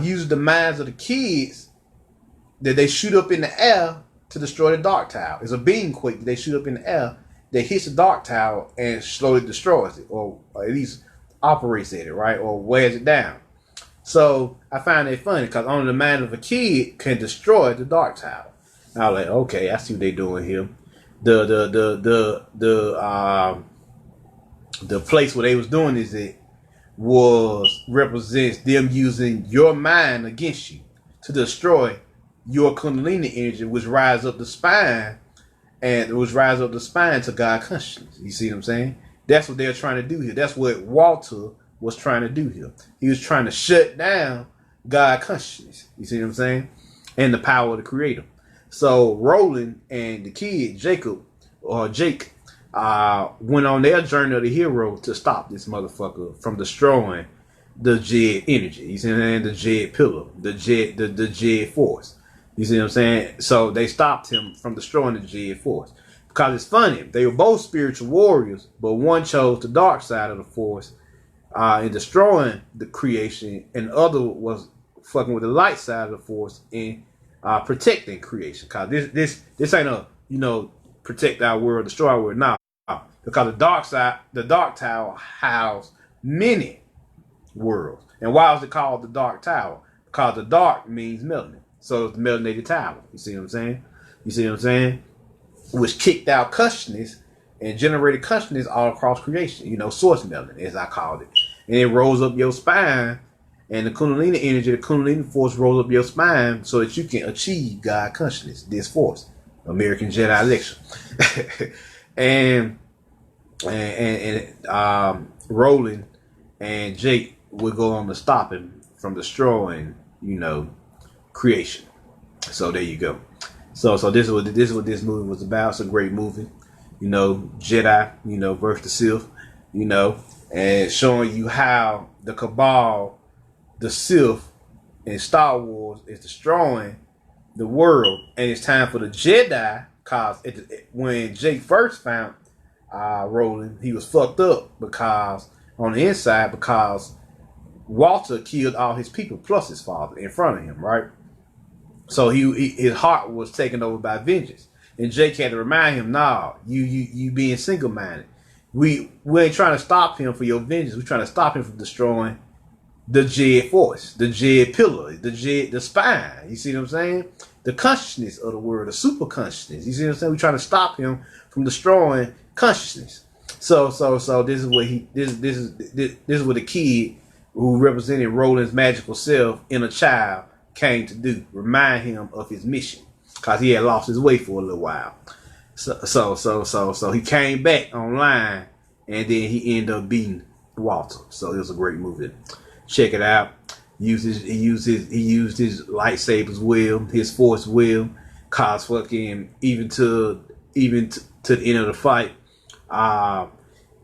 S1: uses the minds of the kids that they shoot up in the air to destroy the Dark Tower. It's a beam quake that they shoot up in the air that hits the Dark Tower and slowly destroys it, or at least operates at it, right, or wears it down. So I find it funny because only the mind of a kid can destroy the Dark Tower. And I was like, okay, I see what they're doing here. The place where they was doing is it represents them using your mind against you to destroy your Kundalini energy, which rise up the spine, and it was rise up the spine to God consciousness. You see what I'm saying? That's what they're trying to do here. That's what Walter was trying to do here. He was trying to shut down God consciousness. You see what I'm saying? And the power of the Creator. So Roland and the kid Jake went on their journey of the hero to stop this motherfucker from destroying the Djedi energy. You see what I'm saying? The Djedi pillar, the Djedi force. You see what I'm saying? So they stopped him from destroying the Djedi force. Because it's funny, they were both spiritual warriors, but one chose the dark side of the force in destroying the creation, and the other was fucking with the light side of the force in protecting creation. Because this ain't a protect our world, destroy our world. Nah, because the dark tower housed many worlds. And why is it called the Dark Tower? Because the dark means melanin. So it's the melanated tower. You see what I'm saying? Which kicked out consciousness and generated consciousness all across creation. Source melanin, as I called it. And it rolls up your spine, and the Kundalini energy, the Kundalini force rolls up your spine so that you can achieve God consciousness, this force. American Jedi lecture. and Roland and Jake would go on to stop him from destroying, creation. So there you go. So this is what this movie was about. It's a great movie. Jedi, versus the Sith, and showing you how the Cabal, the Sith in Star Wars is destroying the world, and it's time for the Jedi. Cause when Jake first found Roland, he was fucked up because on the inside, because Walter killed all his people plus his father in front of him, right? So his heart was taken over by vengeance, and Jake had to remind him, "Nah, you being single-minded. We ain't trying to stop him for your vengeance. We're trying to stop him from destroying the Djedi force, the Djedi pillar, the spine. You see what I'm saying? The consciousness of the world, the super consciousness. You see what I'm saying? We're trying to stop him from destroying consciousness. So this is what this is what the kid who represented Roland's magical self in a child came to do. Remind him of his mission, because he had lost his way for a little while. So he came back online, and then he ended up beating Walter. So it was a great movie. Check it out. He used his lightsabers well, his force well, cause fucking even to the end of the fight.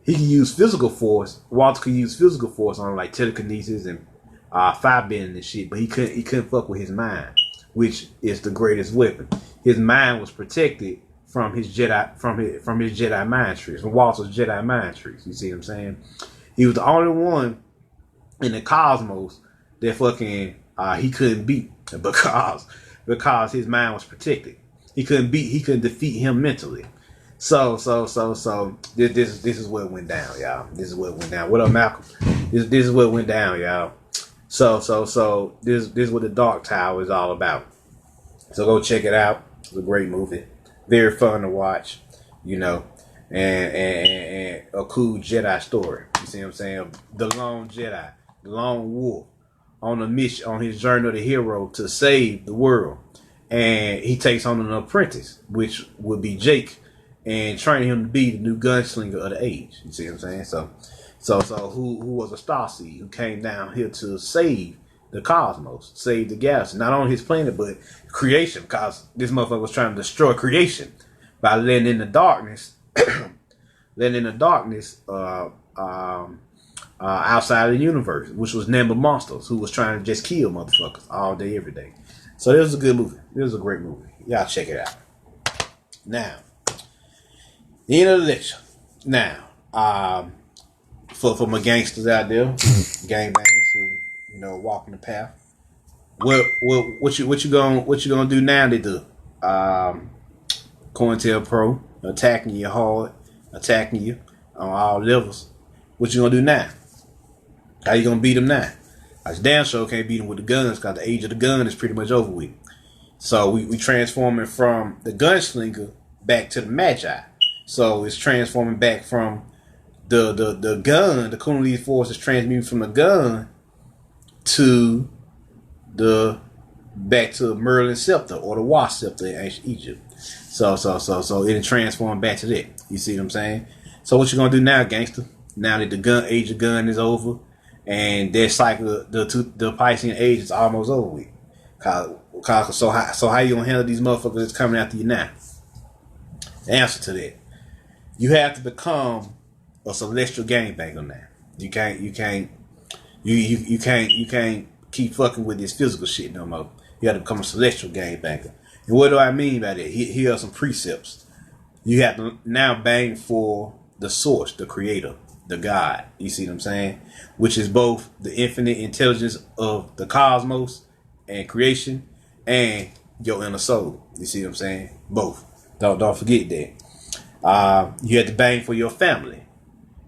S1: He can use physical force. Walter could use physical force on like telekinesis and firebending and shit, but he couldn't fuck with his mind, which is the greatest weapon. His mind was protected from his Jedi mind tricks, from Walter's Jedi mind tricks. You see what I'm saying? He was the only one in the cosmos that fucking he couldn't beat because his mind was protected. He couldn't defeat him mentally. So this is what went down, y'all. This is what went down. What up, Malcolm? This is what went down, y'all. So this is what the Dark Tower is all about. So go check it out. It's a great movie, very fun to watch, and a cool Jedi story. You see what I'm saying? The lone Jedi, the lone wolf, on a mission, on his journey of the hero to save the world, and he takes on an apprentice, which would be Jake, and training him to be the new gunslinger of the age. You see what I'm saying? So who was a starseed who came down here to save the cosmos, save the galaxy, not only his planet but creation, because this motherfucker was trying to destroy creation. by letting in the darkness, letting in the darkness outside of the universe, which was Nimble Monsters, who was trying to just kill motherfuckers all day, every day. So it was a good movie. It was a great movie. Y'all check it out. Now, the end of the lecture. Now, for my gangsters out there, gangbangers who walking the path. What you gonna do now? They do. COINTELPRO attacking you hard, attacking you on all levels. What you gonna do now? How you gonna beat them now? I damn sure can't beat them with the guns, because the age of the gun is pretty much over with. So we transforming from the gunslinger back to the magi. So it's transforming back from the gun. The Kundalini force is transmuting from the gun to the back to Merlin scepter or the Wasp scepter in ancient Egypt. So it transformed back to that. You see what I'm saying? So what you gonna do now, gangster? Now that the gun age of gun is over, and that cycle, the Piscean age is almost over with. So how you gonna handle these motherfuckers that's coming after you now? The answer to that, you have to become a celestial gangbanger now. You can't keep fucking with this physical shit no more. You have to become a celestial gangbanger. And what do I mean by that? Here are some precepts. You have to now bang for the source, the creator, the God. You see what I'm saying? Which is both the infinite intelligence of the cosmos and creation and your inner soul. You see what I'm saying? Both. Don't forget that. You have to bang for your family.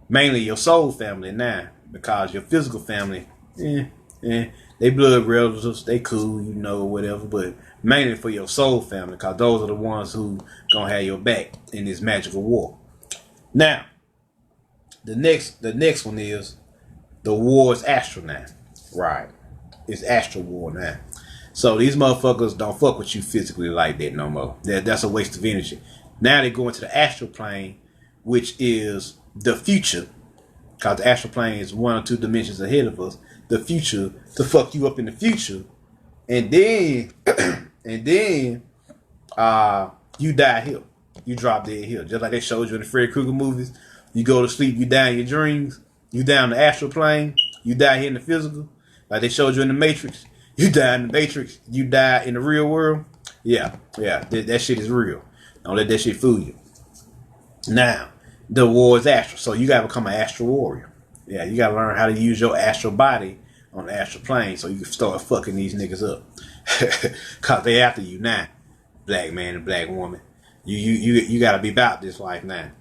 S1: Mainly your soul family now. Because your physical family, they blood relatives, they cool, whatever. But mainly for your soul family, because those are the ones who gonna have your back in this magical war. Now, the next one is the war is astral now. Right. It's astral war now. So these motherfuckers don't fuck with you physically like that no more. That's a waste of energy. Now they go into the astral plane, which is the future. Because the astral plane is 1 or 2 dimensions ahead of us. The future to fuck you up in the future. And then you die here. You drop dead here. Just like they showed you in the Freddy Krueger movies. You go to sleep, you die in your dreams. You die in the astral plane. You die here in the physical. Like they showed you in the Matrix. You die in the Matrix. You die in the real world. Yeah. That shit is real. Don't let that shit fool you. Now, the war is astral. So you got to become an astral warrior. Yeah, you got to learn how to use your astral body on the astral plane so you can start fucking these niggas up. Because they after you now, black man and black woman. You got to be about this life now.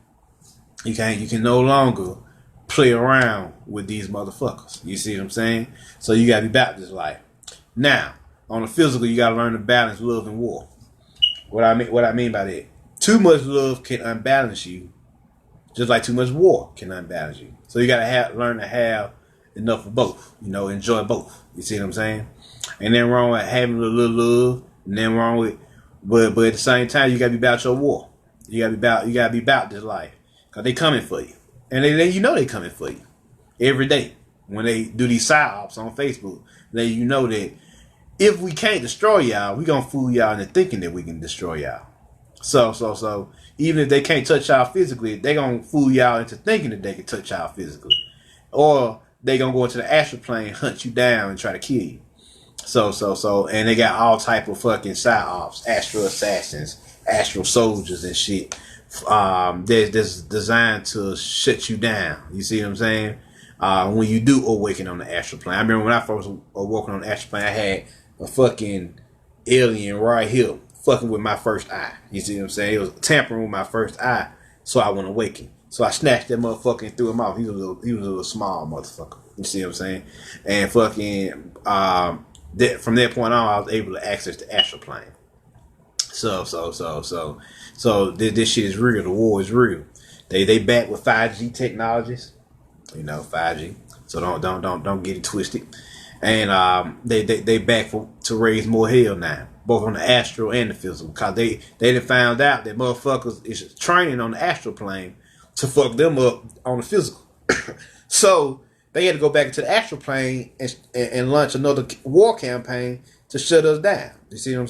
S1: You can no longer play around with these motherfuckers. You see what I'm saying? So you got to be about this life. Now, on the physical, you got to learn to balance love and war. What I mean by that, too much love can unbalance you, just like too much war can unbalance you. So you got to learn to have enough of both. Enjoy both. You see what I'm saying? Ain't nothing wrong with having a little love. Nothing wrong with, but at the same time, you got to be about your war. You got to be about this life, cause they coming for you, and they coming for you every day when they do these psyops on Facebook. Then that if we can't destroy y'all, we gonna fool y'all into thinking that we can destroy y'all. So even if they can't touch y'all physically, they gonna fool y'all into thinking that they can touch y'all physically, or they gonna go into the astral plane, hunt you down, and try to kill you. So, and they got all type of fucking psyops, astral assassins, astral soldiers and shit. That's designed to shut you down. You see what I'm saying? When you do awaken on the astral plane. I remember when I first awoken on the astral plane, I had a fucking alien right here fucking with my first eye. You see what I'm saying? It was tampering with my first eye, so I went awaken. So I snatched that motherfucker and threw him off. He was a little small motherfucker. You see what I'm saying? And fucking from that point on, I was able to access the astral plane. So this shit is real. The war is real. They back with 5G technologies. 5G. So don't get it twisted. And they back to raise more hell now, both on the astral and the physical, because they done found out that motherfuckers is training on the astral plane to fuck them up on the physical. So they had to go back into the astral plane and launch another war campaign to shut us down. You see what I'm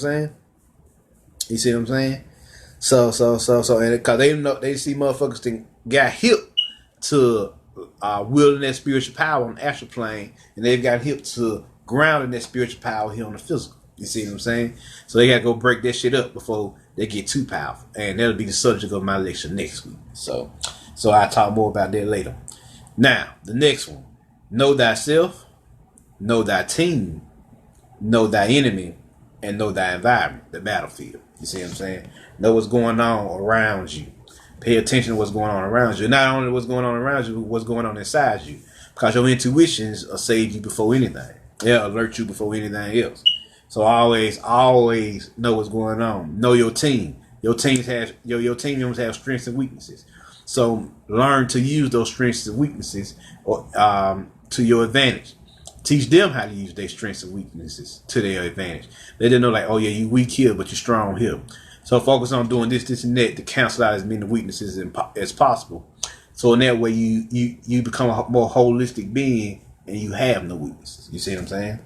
S1: saying? And because they know they see motherfuckers that got hip to wielding that spiritual power on the astral plane, and they've got hip to grounding that spiritual power here on the physical. You see what I'm saying? So they gotta go break that shit up before they get too powerful, and that'll be the subject of my lecture next week. So I'll talk more about that later. Now the next one: know thyself, know thy team, know thy enemy, and know thy environment, the battlefield. You see what I'm saying? Know what's going on around you. Pay attention to what's going on around you. Not only what's going on around you, but what's going on inside you. Because your intuitions will save you before anything. They'll alert you before anything else. So always know what's going on. Know your team. Your team members have strengths and weaknesses. So learn to use those strengths and weaknesses to your advantage. Teach them how to use their strengths and weaknesses to their advantage. Let them know, like, oh yeah, you weak here, but you're strong here. So focus on doing this, and that to cancel out as many weaknesses as possible. So in that way, you become a more holistic being, and you have no weaknesses. You see what I'm saying?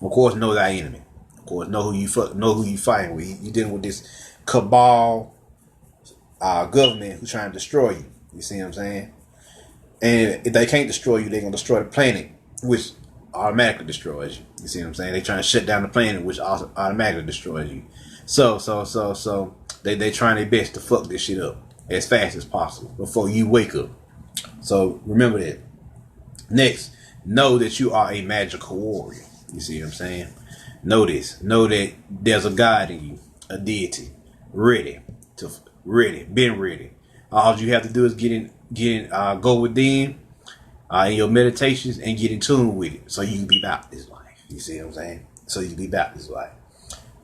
S1: Of course, know thy enemy. Of course, know who you fighting with. You dealing with this cabal government who's trying to destroy you. You see what I'm saying? And if they can't destroy you, they're gonna destroy the planet, which automatically destroys you. You see what I'm saying? They're trying to shut down the planet, which also automatically destroys you. So they trying their best to fuck this shit up as fast as possible before you wake up. So remember that. Next, know that you are a magical warrior. You see what I'm saying? Know this. Know that there's a God in you, a deity, been ready. All you have to do is go within in your meditations and get in tune with it, so you can be about this life. You see what I'm saying? So you can be about this life.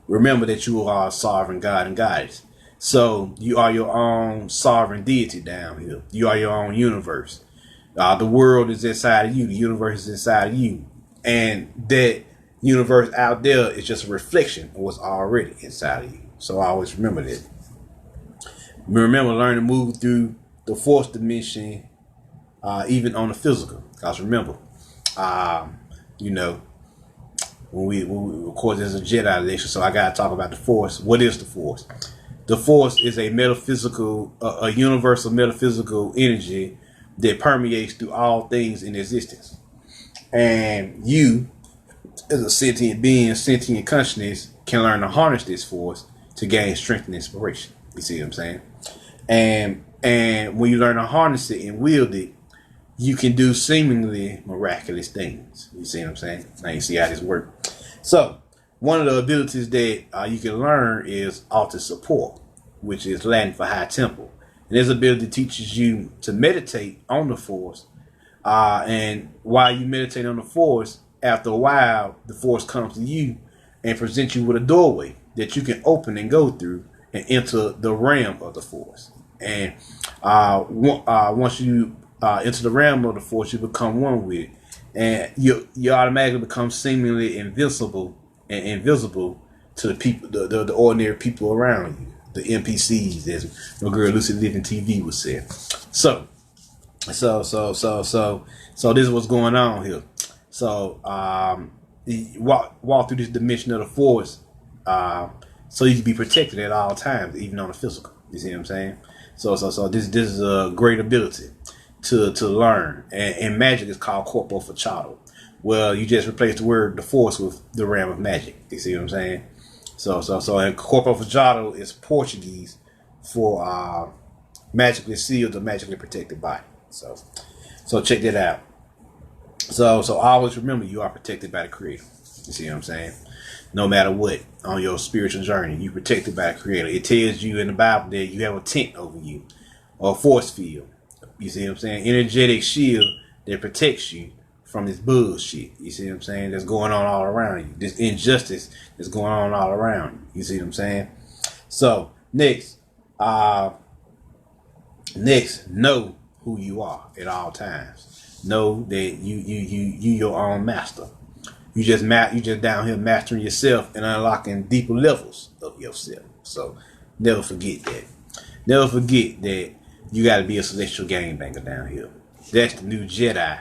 S1: Remember that you are a sovereign God and goddess. So you are your own sovereign deity down here. You are your own universe. The world is inside of you. The universe is inside of you. And that universe out there is just a reflection of what's already inside of you. So always remember that. Remember, learn to move through the fourth dimension, even on the physical. Because remember, when we of course, there's a Jedi lecture, so I gotta talk about the Force. What is the Force? The Force is a metaphysical, a universal metaphysical energy that permeates through all things in existence. And you, as a sentient being, sentient consciousness, can learn to harness this force to gain strength and inspiration. You see what I'm saying? And when you learn to harness it and wield it, you can do seemingly miraculous things. You see what I'm saying? Now you see how this works. So one of the abilities that you can learn is altar support, which is Latin for high temple. And this ability teaches you to meditate on the force. And while you meditate on the force, after a while, the force comes to you and presents you with a doorway that you can open and go through and enter the realm of the force. And once you enter the realm of the force, you become one with it, and you automatically become seemingly invincible and invisible to the people, the ordinary people around you, the NPCs, as my girl Lucy Living TV would say. So this is what's going on here. So you walk through this dimension of the force, so you can be protected at all times, even on the physical. You see what I'm saying? So this is a great ability to learn, and magic is called corpo fachado. Well, you just replace the word the force with the realm of magic. You see what I'm saying? So and corpo fachado is Portuguese for magically sealed or magically protected body. So check that out. So always remember, you are protected by the Creator. You see what I'm saying? No matter what, on your spiritual journey, you're protected by the Creator. It tells you in the Bible that you have a tent over you, or a force field. You see what I'm saying? Energetic shield that protects you from this bullshit. You see what I'm saying? That's going on all around you. This injustice that's going on all around you. You see what I'm saying? So next, know who you are at all times. Know that you your own master. You just down here mastering yourself and unlocking deeper levels of yourself. So never forget that. Never forget that you got to be a celestial gangbanger down here. That's the new Jedi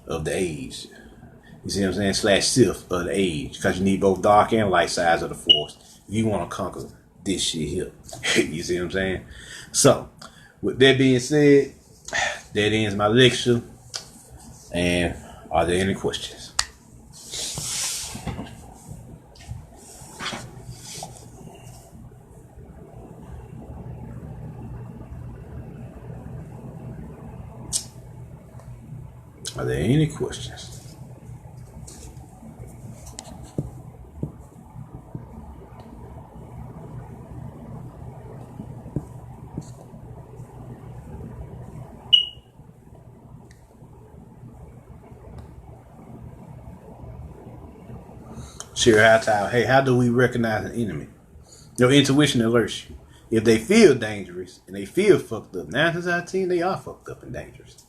S1: of the age. You see what I'm saying? / Sith of the age. Because you need both dark and light sides of the force. You want to conquer this shit here. You see what I'm saying? So, with that being said, that ends my lecture. And are there any questions? Are there any questions? Sure, hey, how do we recognize an enemy? Your intuition alerts you. If they feel dangerous and they feel fucked up, 9 times out of 10, they are fucked up and dangerous.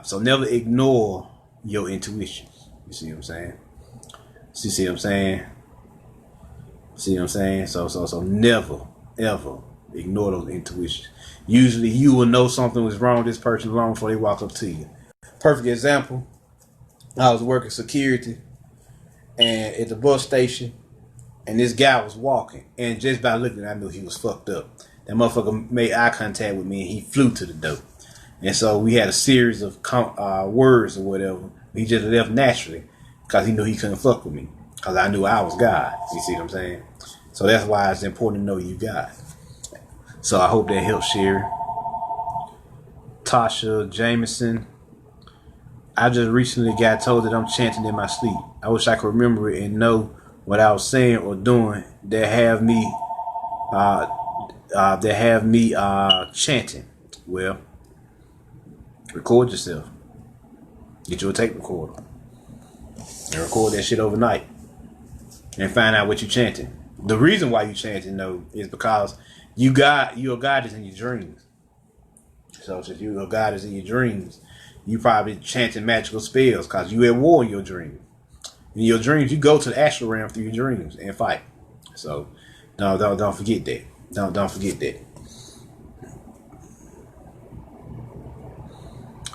S1: So never ignore your intuition. You see what I'm saying? See what I'm saying? See what I'm saying? So never, ever ignore those intuitions. Usually you will know something was wrong with this person long before they walk up to you. Perfect example, I was working security and at the bus station, and this guy was walking, and just by looking, I knew he was fucked up. That motherfucker made eye contact with me, and he flew to the door. And so we had a series of words or whatever. He just left naturally because he knew he couldn't fuck with me because I knew I was God. You see what I'm saying? So that's why it's important to know you God. So I hope that helps, Sherry. Tasha Jameson. I just recently got told that I'm chanting in my sleep. I wish I could remember it and know what I was saying or doing that have me chanting. Well, record yourself. Get you a tape recorder and record that shit overnight and find out what you chanting. The reason why you chanting though is because your God is in your dreams. So if your God is in your dreams, you probably chanting magical spells because you at war in your dreams. In your dreams, you go to the astral realm through your dreams and fight. So don't forget that. Don't forget that.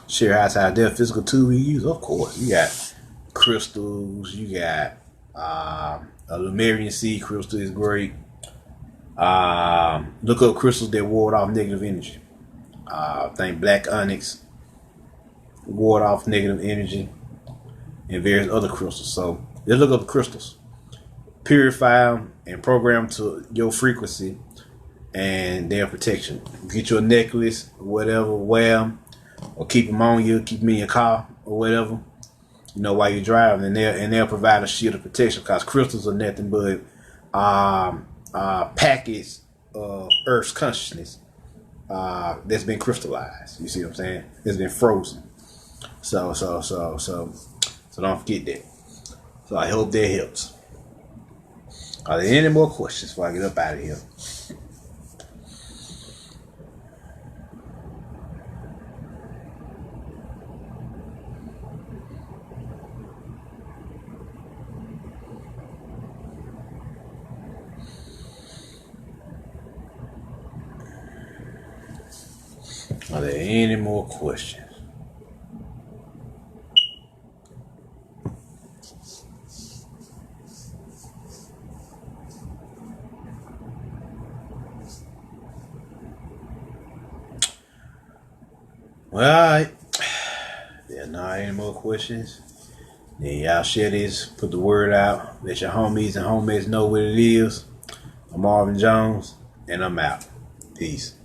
S1: Share outside there physical tool we use, of course. You got crystals, you got a Lemurian seed crystal is great. Look up crystals that ward off negative energy. I think black onyx ward off negative energy, and various other crystals. So let's look up the crystals, purify them, and program to your frequency and their protection. Get you a necklace, whatever, wear them, or keep them on you, keep them in your car or whatever. You know, while you're driving, and they'll provide a shield of protection because crystals are nothing but packets of Earth's consciousness that's been crystallized. You see what I'm saying? It's been frozen. So don't forget that. So I hope that helps. Are there any more questions before I get up out of here? Are there any more questions? Well, alright. There are not any more questions. Then y'all share this, put the word out, let your homies and homies know what it is. I'm Marvin Jones, and I'm out. Peace.